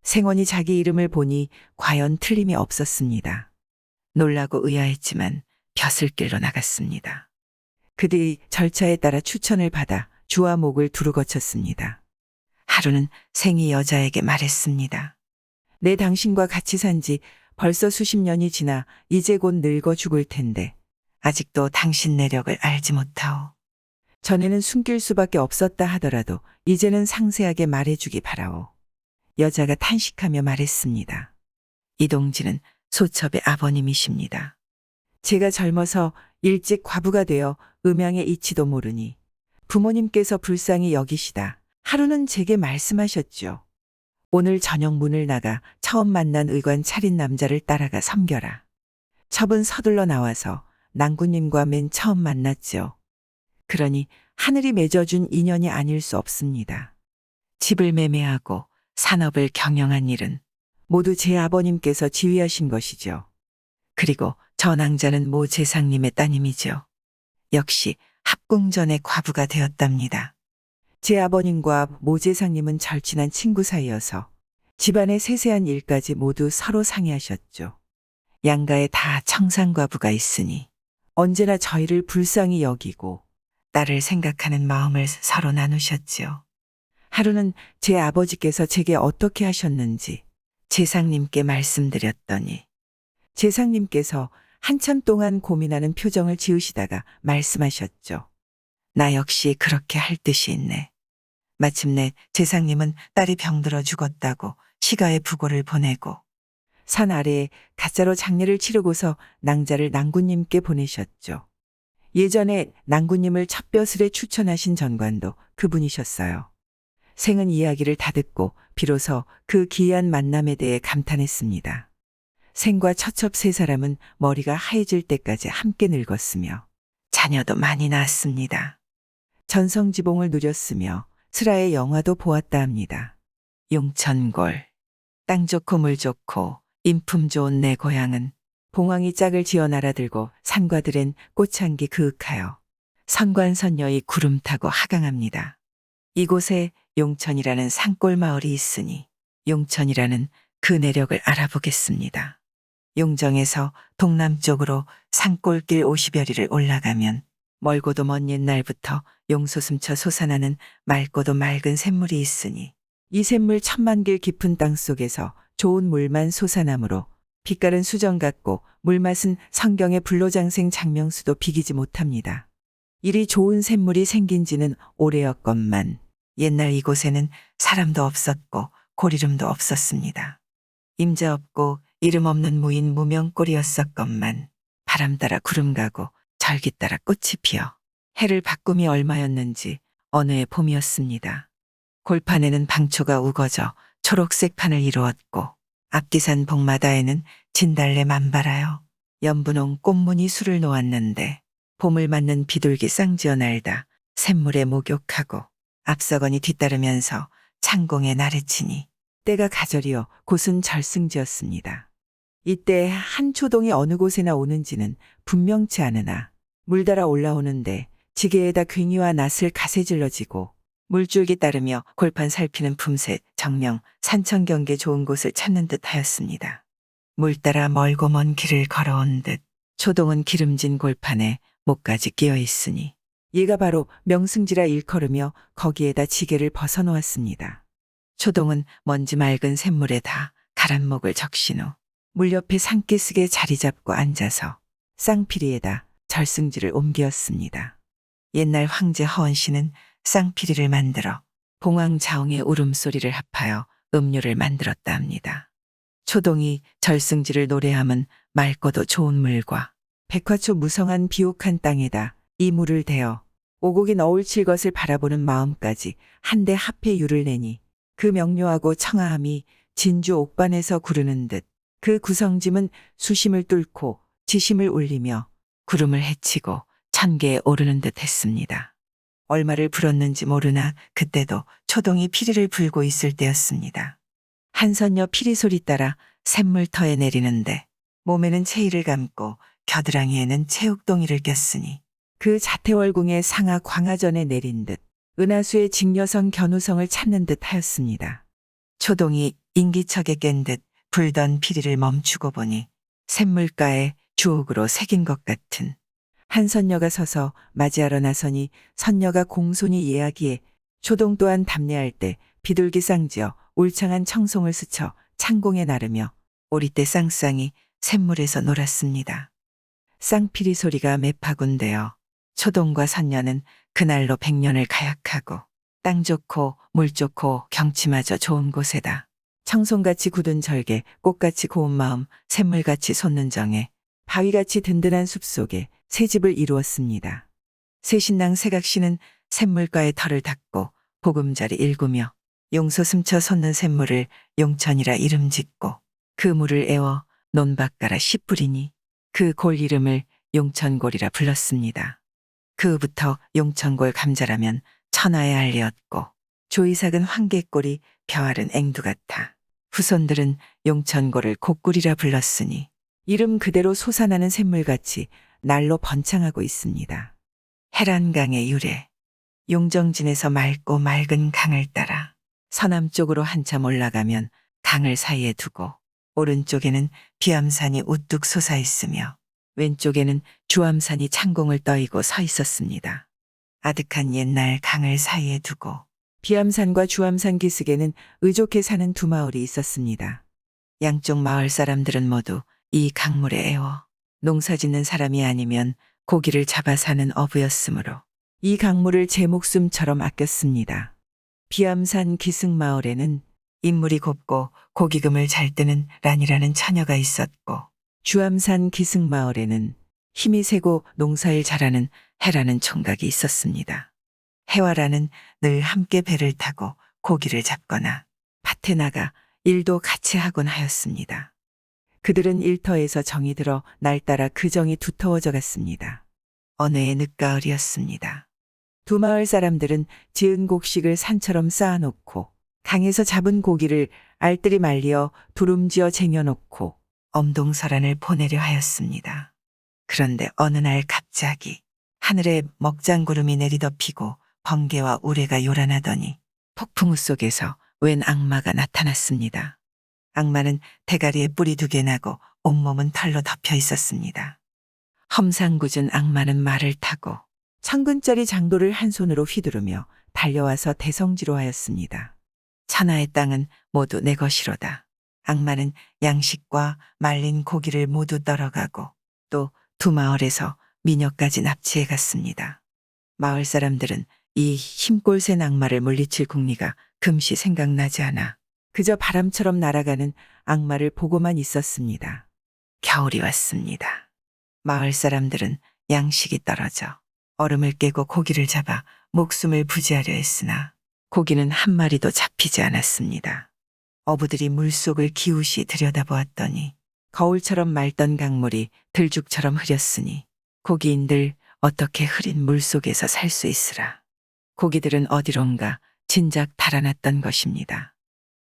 생원이 자기 이름을 보니 과연 틀림이 없었습니다. 놀라고 의아했지만 벼슬길로 나갔습니다. 그 뒤 절차에 따라 추천을 받아 주와 목을 두루 거쳤습니다. 하루는 생이 여자에게 말했습니다. 내 당신과 같이 산 지 벌써 수십 년이 지나 이제 곧 늙어 죽을 텐데 아직도 당신 내력을 알지 못하오. 전에는 숨길 수밖에 없었다 하더라도 이제는 상세하게 말해주기 바라오. 여자가 탄식하며 말했습니다. 이동진은 소첩의 아버님이십니다. 제가 젊어서 일찍 과부가 되어 음양의 이치도 모르니 부모님께서 불쌍히 여기시다 하루는 제게 말씀하셨죠. 오늘 저녁 문을 나가 처음 만난 의관 차린 남자를 따라가 섬겨라. 첩은 서둘러 나와서 낭구님과 맨 처음 만났죠. 그러니 하늘이 맺어준 인연이 아닐 수 없습니다. 집을 매매하고 산업을 경영한 일은 모두 제 아버님께서 지휘하신 것이죠. 그리고 저 낭자는 모 재상님의 따님이죠. 역시 합궁전의 과부가 되었답니다. 제 아버님과 모 재상님은 절친한 친구 사이여서 집안의 세세한 일까지 모두 서로 상의하셨죠. 양가에 다 청상과부가 있으니 언제나 저희를 불쌍히 여기고 딸을 생각하는 마음을 서로 나누셨지요. 하루는 제 아버지께서 제게 어떻게 하셨는지 재상님께 말씀드렸더니 재상님께서 한참 동안 고민하는 표정을 지으시다가 말씀하셨죠. 나 역시 그렇게 할 뜻이 있네. 마침내 재상님은 딸이 병들어 죽었다고 시가의 부고를 보내고 산 아래에 가짜로 장례를 치르고서 낭자를 낭구님께 보내셨죠. 예전에 낭구님을 첩벼슬에 추천하신 전관도 그분이셨어요. 생은 이야기를 다 듣고 비로소 그 기이한 만남에 대해 감탄했습니다. 생과 처첩 세 사람은 머리가 하얘질 때까지 함께 늙었으며 자녀도 많이 낳았습니다. 전성지봉을 누렸으며 슬하의 영화도 보았다 합니다. 용천골, 땅 좋고 물 좋고 인품 좋은 내 고향은 봉황이 짝을 지어 날아들고 산과들엔 꽃향기 그윽하여 선관선녀의 구름 타고 하강합니다. 이곳에 용천이라는 산골 마을이 있으니 용천이라는 그 내력을 알아보겠습니다. 용정에서 동남쪽으로 산골길 50여리를 올라가면 멀고도 먼 옛날부터 용솟음쳐 솟아나는 맑고도 맑은 샘물이 있으니 이 샘물 천만길 깊은 땅속에서 좋은 물만 솟아나므로 빛깔은 수정 같고 물맛은 성경의 불로장생 장명수도 비기지 못합니다. 이리 좋은 샘물이 생긴 지는 오래였건만 옛날 이곳에는 사람도 없었고 고리름도 없었습니다. 임자 없고 이름 없는 무인 무명골이었었건만 바람 따라 구름 가고 절기 따라 꽃이 피어 해를 바꿈이 얼마였는지 어느 해 봄이었습니다. 골판에는 방초가 우거져 초록색 판을 이루었고 앞뒤산 복마다에는 진달래 만발하여 연분홍 꽃무늬 술을 놓았는데 봄을 맞는 비둘기 쌍지어 날다 샘물에 목욕하고 앞서거니 뒤따르면서 창공에 나르치니 때가 가절이어 곳은 절승지였습니다. 이때 한 초동이 어느 곳에나 오는지는 분명치 않으나 물 따라 올라오는데 지게에다 괭이와 낫을 가세질러지고 물줄기 따르며 골판 살피는 품새, 정명, 산천 경계 좋은 곳을 찾는 듯 하였습니다. 물 따라 멀고 먼 길을 걸어온 듯 초동은 기름진 골판에 목까지 끼어 있으니 얘가 바로 명승지라 일컬으며 거기에다 지게를 벗어놓았습니다. 초동은 먼지 맑은 샘물에다 가란목을 적신 후 물 옆에 산기슭에 자리 잡고 앉아서 쌍피리에다 절승지를 옮기었습니다. 옛날 황제 허원 씨는 쌍피리를 만들어 봉황자홍의 울음소리를 합하여 음료를 만들었다 합니다. 초동이 절승지를 노래함은 맑고도 좋은 물과 백화초 무성한 비옥한 땅에다 이 물을 대어 오곡이 너울칠 것을 바라보는 마음까지 한데 합해 유를 내니 그 명료하고 청아함이 진주 옥반에서 구르는 듯 그 구성짐은 수심을 뚫고 지심을 울리며 구름을 헤치고 천계에 오르는 듯 했습니다. 얼마를 불었는지 모르나 그때도 초동이 피리를 불고 있을 때였습니다. 한선녀 피리 소리 따라 샘물터에 내리는데 몸에는 체이를 감고 겨드랑이에는 체육동이를 꼈으니 그 자태월궁의 상하 광화전에 내린 듯 은하수의 직녀성 견우성을 찾는 듯 하였습니다. 초동이 인기척에 깬 듯 불던 피리를 멈추고 보니 샘물가에 주옥으로 새긴 것 같은 한선녀가 서서 맞이하러 나서니 선녀가 공손히 이야기에 초동 또한 답례할 때 비둘기 쌍지어 울창한 청송을 스쳐 창공에 나르며 오리떼 쌍쌍이 샘물에서 놀았습니다. 쌍피리 소리가 매파군되어 초동과 선녀는 그날로 100년을 가약하고 땅 좋고 물 좋고 경치마저 좋은 곳에다 청송같이 굳은 절개, 꽃같이 고운 마음, 샘물같이 솟는 정에 바위같이 든든한 숲속에 새 집을 이루었습니다. 새신랑 새각시는 샘물가에 털을 닦고 보금자리 일구며 용소 숨쳐 솟는 샘물을 용천이라 이름 짓고 그 물을 애워 논밭가라 씨 뿌리니 그 골 이름을 용천골이라 불렀습니다. 그 후부터 용천골 감자라면 천하에 알리었고 조이삭은 황개골이 벼아른 앵두 같아 후손들은 용천골을 곡굴이라 불렀으니 이름 그대로 솟아나는 샘물같이 날로 번창하고 있습니다. 해란강의 유래, 용정진에서 맑고 맑은 강을 따라 서남쪽으로 한참 올라가면 강을 사이에 두고 오른쪽에는 비암산이 우뚝 솟아 있으며 왼쪽에는 주암산이 창공을 떠이고 서 있었습니다. 아득한 옛날 강을 사이에 두고 비암산과 주암산 기슭에는 의족해 사는 두 마을이 있었습니다. 양쪽 마을 사람들은 모두 이 강물에 애워 농사짓는 사람이 아니면 고기를 잡아 사는 어부였으므로 이 강물을 제 목숨처럼 아꼈습니다. 비암산 기슭마을에는 인물이 곱고 고기금을 잘 뜨는 란이라는 처녀가 있었고 주암산 기슭마을에는 힘이 세고 농사일 잘하는 해라는 총각이 있었습니다. 해와 란은 늘 함께 배를 타고 고기를 잡거나 밭에 나가 일도 같이 하곤 하였습니다. 그들은 일터에서 정이 들어 날따라 그 정이 두터워져 갔습니다. 어느 해 늦가을이었습니다. 두 마을 사람들은 지은 곡식을 산처럼 쌓아놓고 강에서 잡은 고기를 알뜰히 말리어 두rum지어 쟁여놓고 엄동설안을 보내려 하였습니다. 그런데 어느 날 갑자기 하늘에 먹장구름이 내리덮이고 번개와 우레가 요란하더니 폭풍우 속에서 웬 악마가 나타났습니다. 악마는 대가리에 뿔이 2개 나고 온몸은 털로 덮여 있었습니다. 험상궂은 악마는 말을 타고 1000근짜리 장도를 한 손으로 휘두르며 달려와서 대성지로 하였습니다. 천하의 땅은 모두 내 것이로다. 악마는 양식과 말린 고기를 모두 떨어가고 또 두 마을에서 미녀까지 납치해 갔습니다. 마을 사람들은 이 힘골센 악마를 물리칠 궁리가 금시 생각나지 않아 그저 바람처럼 날아가는 악마를 보고만 있었습니다. 겨울이 왔습니다. 마을 사람들은 양식이 떨어져 얼음을 깨고 고기를 잡아 목숨을 부지하려 했으나 고기는 한 마리도 잡히지 않았습니다. 어부들이 물속을 기우시 들여다보았더니 거울처럼 맑던 강물이 들죽처럼 흐렸으니 고기인들 어떻게 흐린 물속에서 살 수 있으라. 고기들은 어디론가 진작 달아났던 것입니다.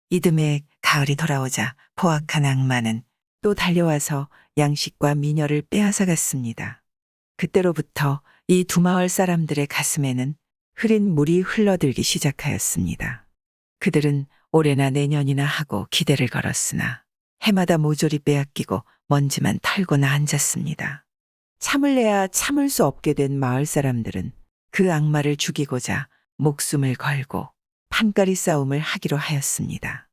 이듬해 가을이 돌아오자 포악한 악마는 또 달려와서 양식과 미녀를 빼앗아 갔습니다. 그때로부터 이 두 마을 사람들의 가슴에는 흐린 물이 흘러들기 시작하였습니다. 그들은 올해나 내년이나 하고 기대를 걸었으나 해마다 모조리 빼앗기고 먼지만 털고나 앉았습니다. 참을래야 참을 수 없게 된 마을 사람들은 그 악마를 죽이고자 목숨을 걸고 판가리 싸움을 하기로 하였습니다.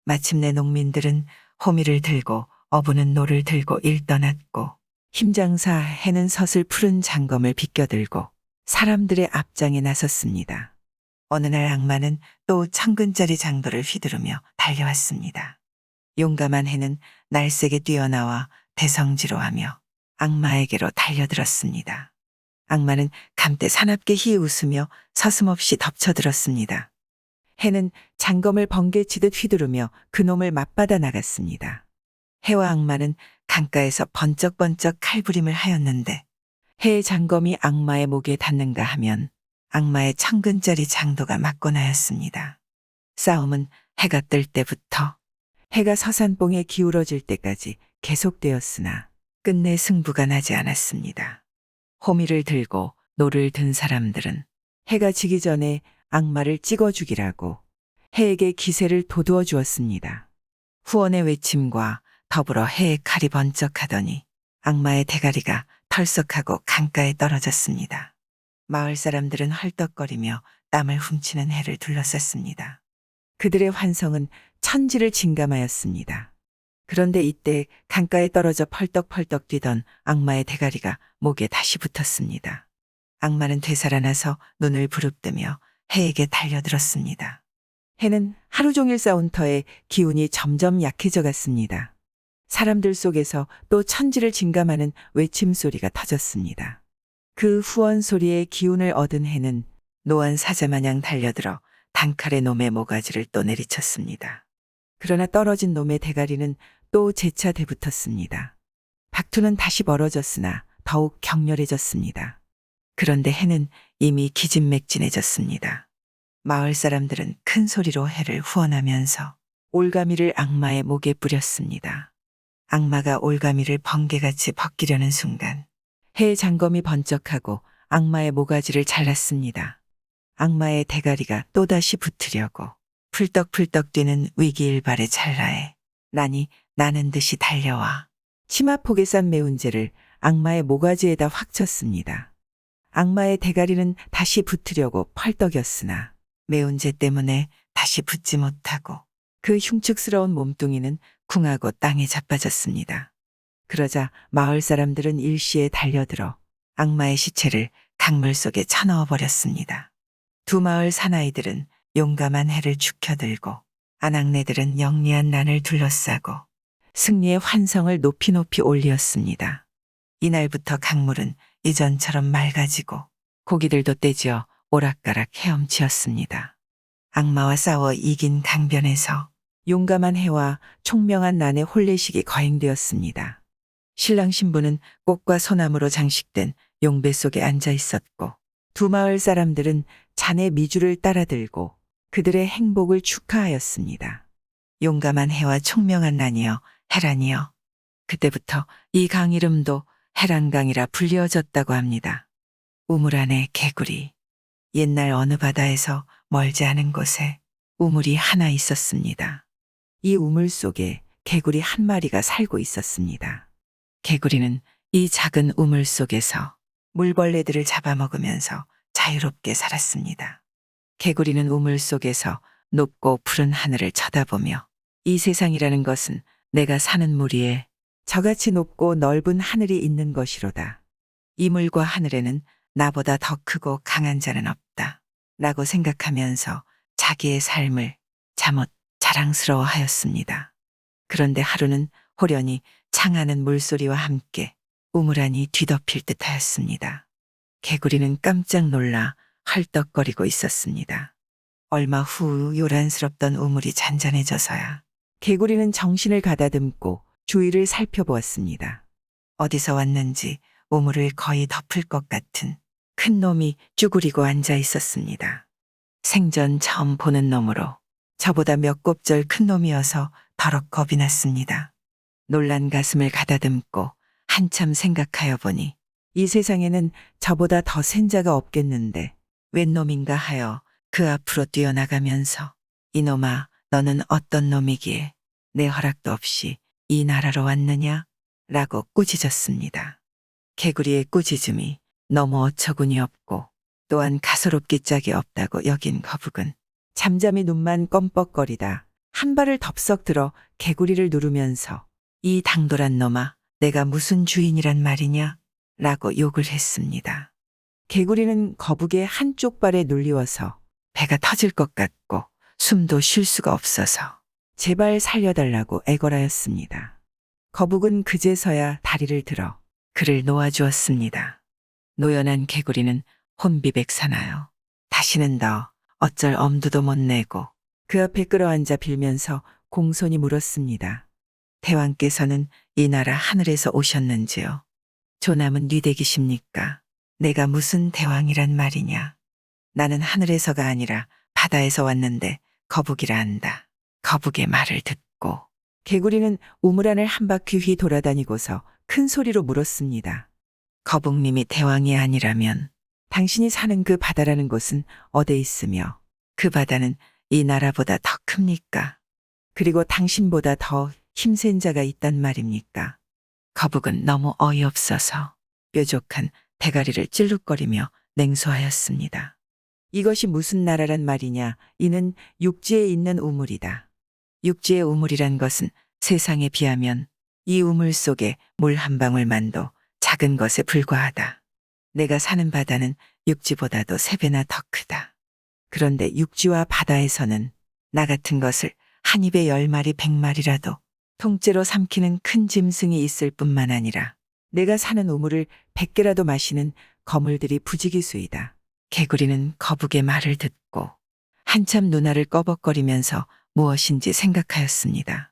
마침내 농민들은 호미를 들고 어부는 노를 들고 일떠났고 힘장사 해는 섯을 푸른 장검을 비껴들고 사람들의 앞장에 나섰습니다. 어느 날 악마는 또 1000근짜리 장도를 휘두르며 달려왔습니다. 용감한 해는 날쌔게 뛰어나와 대성지로 하며 악마에게로 달려들었습니다. 악마는 감때 사납게 희웃으며 서슴없이 덮쳐들었습니다. 해는 장검을 번개치듯 휘두르며 그놈을 맞받아 나갔습니다. 해와 악마는 강가에서 번쩍번쩍 칼부림을 하였는데 해의 장검이 악마의 목에 닿는가 하면 악마의 1000근짜리 장도가 맞고 나였습니다. 싸움은 해가 뜰 때부터 해가 서산봉에 기울어질 때까지 계속되었으나 끝내 승부가 나지 않았습니다. 호미를 들고 노를 든 사람들은 해가 지기 전에 악마를 찍어 죽이라고 해에게 기세를 돋우어 주었습니다. 후원의 외침과 더불어 해의 칼이 번쩍하더니 악마의 대가리가 털썩하고 강가에 떨어졌습니다. 마을 사람들은 헐떡거리며 땀을 훔치는 해를 둘러쌌습니다. 그들의 환성은 천지를 진감하였습니다. 그런데 이때 강가에 떨어져 펄떡펄떡 뛰던 악마의 대가리가 목에 다시 붙었습니다. 악마는 되살아나서 눈을 부릅뜨며 해에게 달려들었습니다. 해는 하루 종일 싸운 터에 기운이 점점 약해져 갔습니다. 사람들 속에서 또 천지를 진감하는 외침 소리가 터졌습니다. 그 후원 소리에 기운을 얻은 해는 노한 사자마냥 달려들어 단칼에 놈의 모가지를 또 내리쳤습니다. 그러나 떨어진 놈의 대가리는 또 재차 대붙었습니다. 박투는 다시 멀어졌으나 더욱 격렬해졌습니다. 그런데 해는 이미 기진맥진해졌습니다. 마을 사람들은 큰 소리로 해를 후원하면서 올가미를 악마의 목에 뿌렸습니다. 악마가 올가미를 번개같이 벗기려는 순간 해의 장검이 번쩍하고 악마의 모가지를 잘랐습니다. 악마의 대가리가 또다시 붙으려고 풀떡풀떡 뛰는 위기일발의 찰나에 난이 나는 듯이 달려와 치마폭에 싼 매운재를 악마의 모가지에다 확 쳤습니다. 악마의 대가리는 다시 붙으려고 펄떡였으나 매운재 때문에 다시 붙지 못하고 그 흉측스러운 몸뚱이는 쿵하고 땅에 자빠졌습니다. 그러자 마을 사람들은 일시에 달려들어 악마의 시체를 강물 속에 쳐넣어 버렸습니다. 두 마을 사나이들은 용감한 해를 죽혀들고 아낙네들은 영리한 난을 둘러싸고 승리의 환성을 높이 높이 올리었습니다. 이날부터 강물은 이전처럼 맑아지고 고기들도 떼지어 오락가락 헤엄치었습니다. 악마와 싸워 이긴 강변에서 용감한 해와 총명한 난의 혼례식이 거행되었습니다. 신랑 신부는 꽃과 소나무로 장식된 용배 속에 앉아 있었고 두 마을 사람들은 잔의 미주를 따라들고 그들의 행복을 축하하였습니다. 용감한 해와 총명한 난이여 해란이여. 그때부터 이 강 이름도 해란강이라 불리어졌다고 합니다. 우물 안에 개구리. 옛날 어느 바다에서 멀지 않은 곳에 우물이 하나 있었습니다. 이 우물 속에 개구리 한 마리가 살고 있었습니다. 개구리는 이 작은 우물 속에서 물벌레들을 잡아먹으면서 자유롭게 살았습니다. 개구리는 우물 속에서 높고 푸른 하늘을 쳐다보며 이 세상이라는 것은 내가 사는 물 위에 저같이 높고 넓은 하늘이 있는 것이로다. 이 물과 하늘에는 나보다 더 크고 강한 자는 없다. 라고 생각하면서 자기의 삶을 잠옷 자랑스러워하였습니다. 그런데 하루는 호련히 창하는 물소리와 함께 우물 안이 뒤덮일 듯하였습니다. 개구리는 깜짝 놀라 헐떡거리고 있었습니다. 얼마 후 요란스럽던 우물이 잔잔해져서야 개구리는 정신을 가다듬고 주위를 살펴보았습니다. 어디서 왔는지 우물을 거의 덮을 것 같은 큰 놈이 쭈그리고 앉아 있었습니다. 생전 처음 보는 놈으로 저보다 몇 곱절 큰 놈이어서 더럭 겁이 났습니다. 놀란 가슴을 가다듬고 한참 생각하여 보니 이 세상에는 저보다 더 센 자가 없겠는데 웬 놈인가 하여 그 앞으로 뛰어나가면서 이놈아 너는 어떤 놈이기에 내 허락도 없이 이 나라로 왔느냐? 라고 꾸짖었습니다. 개구리의 꾸짖음이 너무 어처구니 없고 또한 가소롭기 짝이 없다고 여긴 거북은 잠잠히 눈만 껌뻑거리다 한 발을 덥석 들어 개구리를 누르면서 이 당돌한 놈아 내가 무슨 주인이란 말이냐? 라고 욕을 했습니다. 개구리는 거북의 한쪽 발에 눌리워서 배가 터질 것 같고 숨도 쉴 수가 없어서 제발 살려달라고 애걸하였습니다. 거북은 그제서야 다리를 들어 그를 놓아주었습니다. 노연한 개구리는 혼비백산하여 다시는 더 어쩔 엄두도 못 내고 그 앞에 끌어앉아 빌면서 공손히 물었습니다. 대왕께서는 이 나라 하늘에서 오셨는지요? 조남은 뉘대기십니까? 내가 무슨 대왕이란 말이냐? 나는 하늘에서가 아니라 바다에서 왔는데 거북이라 한다. 거북의 말을 듣고 개구리는 우물 안을 한 바퀴 휘 돌아다니고서 큰 소리로 물었습니다. 거북님이 대왕이 아니라면 당신이 사는 그 바다라는 곳은 어디에 있으며 그 바다는 이 나라보다 더 큽니까? 그리고 당신보다 더 힘센 자가 있단 말입니까? 거북은 너무 어이없어서 뾰족한 대가리를 찔룩거리며 냉소하였습니다. 이것이 무슨 나라란 말이냐? 이는 육지에 있는 우물이다. 육지의 우물이란 것은 세상에 비하면 이 우물 속에 물 한 방울만도 작은 것에 불과하다. 내가 사는 바다는 육지보다도 3배나 더 크다. 그런데 육지와 바다에서는 나 같은 것을 한 입에 10마리 100마리라도 통째로 삼키는 큰 짐승이 있을 뿐만 아니라 내가 사는 우물을 100개라도 마시는 거물들이 부지기수이다. 개구리는 거북의 말을 듣고 한참 눈알을 꺼벅거리면서 무엇인지 생각하였습니다.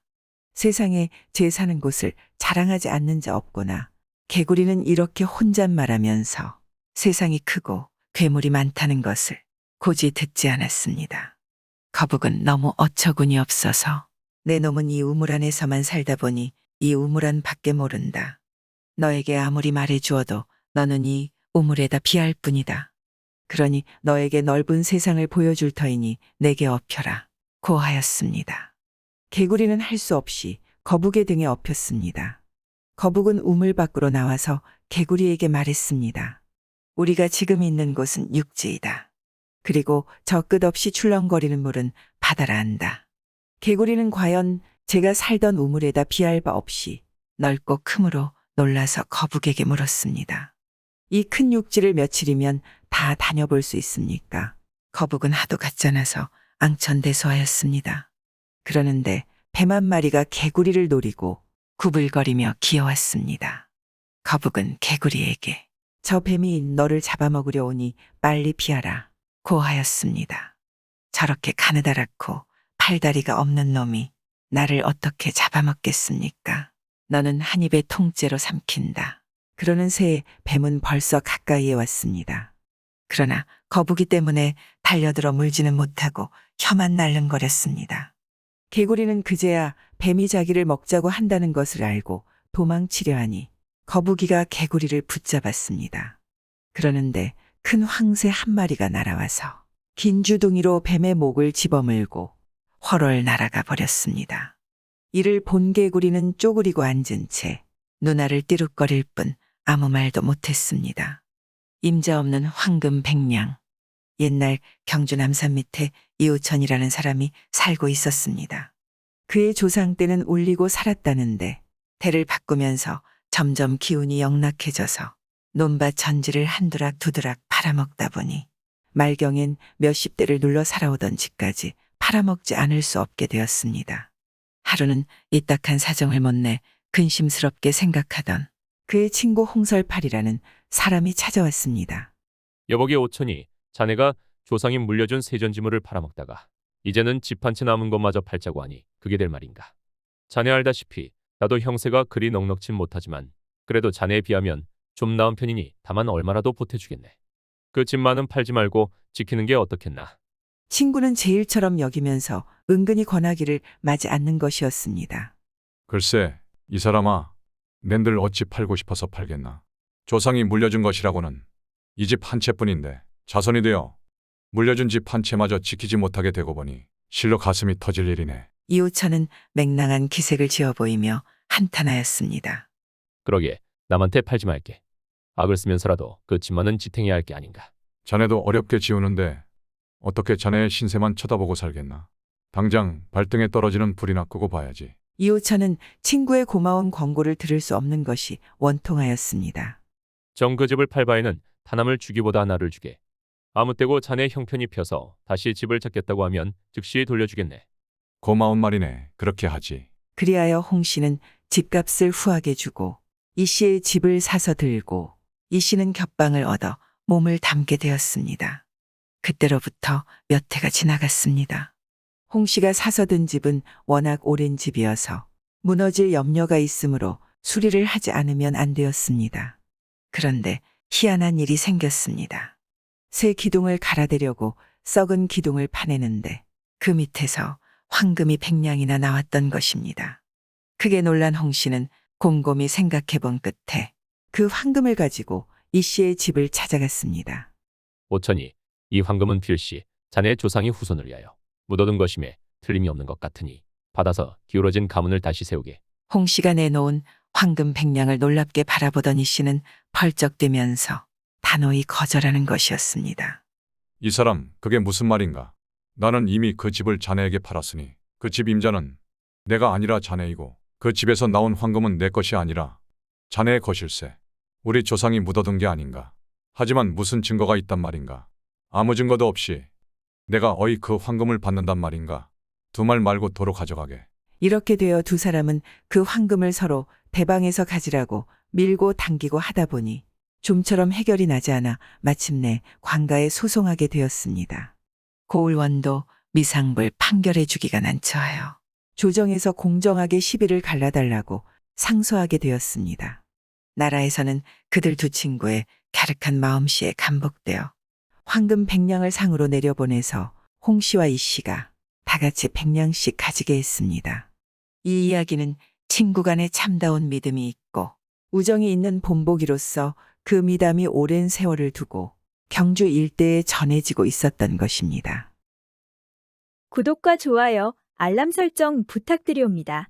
세상에 제 사는 곳을 자랑하지 않는 자 없구나. 개구리는 이렇게 혼잣말하면서 세상이 크고 괴물이 많다는 것을 고지 듣지 않았습니다. 거북은 너무 어처구니 없어서 내 놈은 이 우물 안에서만 살다 보니 이 우물 안 밖에 모른다. 너에게 아무리 말해주어도 너는 이 우물에다 비할 뿐이다. 그러니 너에게 넓은 세상을 보여줄 터이니 내게 업혀라. 고하였습니다. 개구리는 할 수 없이 거북의 등에 업혔습니다. 거북은 우물 밖으로 나와서 개구리에게 말했습니다. 우리가 지금 있는 곳은 육지이다. 그리고 저 끝없이 출렁거리는 물은 바다라 한다. 개구리는 과연 제가 살던 우물에다 비할 바 없이 넓고 크므로 놀라서 거북에게 물었습니다. 이 큰 육지를 며칠이면 다 다녀볼 수 있습니까? 거북은 하도 갖잖아서 앙천대소하였습니다. 그러는데 뱀 한 마리가 개구리를 노리고 구불거리며 기어왔습니다. 거북은 개구리에게 저 뱀이 너를 잡아먹으려 오니 빨리 피하라 고하였습니다. 저렇게 가느다랗고 팔다리가 없는 놈이 나를 어떻게 잡아먹겠습니까? 너는 한 입에 통째로 삼킨다. 그러는 새에 뱀은 벌써 가까이에 왔습니다. 그러나 거북이 때문에 달려들어 물지는 못하고 혀만 날름거렸습니다. 개구리는 그제야 뱀이 자기를 먹자고 한다는 것을 알고 도망치려 하니 거북이가 개구리를 붙잡았습니다. 그러는데 큰 황새 한 마리가 날아와서 긴 주둥이로 뱀의 목을 집어물고 훨훨 날아가 버렸습니다. 이를 본 개구리는 쪼그리고 앉은 채 눈알을 띠룩거릴 뿐 아무 말도 못했습니다. 임자 없는 황금 백냥. 옛날 경주 남산 밑에 이우천이라는 사람이 살고 있었습니다. 그의 조상 때는 올리고 살았다는데 대를 바꾸면서 점점 기운이 영락해져서 논밭 전지를 한두락 두두락 팔아먹다 보니 말경엔 몇십 대를 눌러 살아오던 집까지 팔아먹지 않을 수 없게 되었습니다. 하루는 이딱한 사정을 못내 근심스럽게 생각하던 그의 친구 홍설팔이라는 사람이 찾아왔습니다. 여보게 오천이 자네가 조상이 물려준 세전지물을 팔아먹다가 이제는 집 한 채 남은 것마저 팔자고 하니 그게 될 말인가. 자네 알다시피 나도 형세가 그리 넉넉진 못하지만 그래도 자네에 비하면 좀 나은 편이니 다만 얼마라도 보태주겠네. 그 집만은 팔지 말고 지키는 게 어떻겠나. 친구는 제 일처럼 여기면서 은근히 권하기를 마지 않는 것이었습니다. 글쎄, 이 사람아, 낸들 어찌 팔고 싶어서 팔겠나. 조상이 물려준 것이라고는 이 집 한 채뿐인데 자손이 되어 물려준 집 한 채마저 지키지 못하게 되고 보니 실로 가슴이 터질 일이네. 이우천은 맹랑한 기색을 지어 보이며 한탄하였습니다. 그러게 남한테 팔지 말게. 악을 쓰면서라도 그 집만은 지탱해야 할 게 아닌가. 자네도 어렵게 지우는데 어떻게 자네의 신세만 쳐다보고 살겠나. 당장 발등에 떨어지는 불이나 끄고 봐야지. 이우천은 친구의 고마운 권고를 들을 수 없는 것이 원통하였습니다. 정 그 집을 팔 바에는 다남을 주기보다 나를 주게. 아무 때고 자네 형편이 펴서 다시 집을 찾겠다고 하면 즉시 돌려주겠네. 고마운 말이네. 그렇게 하지. 그리하여 홍 씨는 집값을 후하게 주고 이 씨의 집을 사서 들고 이 씨는 겹방을 얻어 몸을 담게 되었습니다. 그때로부터 몇 해가 지나갔습니다. 홍 씨가 사서 든 집은 워낙 오랜 집이어서 무너질 염려가 있으므로 수리를 하지 않으면 안 되었습니다. 그런데 희한한 일이 생겼습니다. 새 기둥을 갈아대려고 썩은 기둥을 파내는데 그 밑에서 황금이 100냥이나 나왔던 것입니다. 크게 놀란 홍 씨는 곰곰이 생각해 본 끝에 그 황금을 가지고 이 씨의 집을 찾아갔습니다. 오천이 이 황금은 필시 자네의 조상의 후손을 위하여 묻어둔 것임에 틀림이 없는 것 같으니 받아서 기울어진 가문을 다시 세우게. 홍 씨가 내놓은 황금 100냥을 놀랍게 바라보던 이 씨는 펄쩍 뛰면서 단호히 거절하는 것이었습니다. 이 사람, 그게 무슨 말인가? 나는 이미 그 집을 자네에게 팔았으니 그 집 임자는 내가 아니라 자네이고 그 집에서 나온 황금은 내 것이 아니라 자네의 것일세. 우리 조상이 묻어둔 게 아닌가? 하지만 무슨 증거가 있단 말인가? 아무 증거도 없이 내가 어이 그 황금을 받는단 말인가? 두 말 말고 도로 가져가게. 이렇게 되어 두 사람은 그 황금을 서로 대방에서 가지라고 밀고 당기고 하다 보니 좀처럼 해결이 나지 않아 마침내 관가에 소송하게 되었습니다. 고을원도 미상불 판결해 주기가 난처하여 조정에서 공정하게 시비를 갈라달라고 상소하게 되었습니다. 나라에서는 그들 두 친구의 갸륵한 마음씨에 감복되어 황금 100냥을 상으로 내려보내서 홍 씨와 이 씨가 다 같이 100냥씩 가지게 했습니다. 이 이야기는 친구 간의 참다운 믿음이 있고 우정이 있는 본보기로서 그 미담이 오랜 세월을 두고 경주 일대에 전해지고 있었던 것입니다. 구독과 좋아요, 알람 설정 부탁드리옵니다.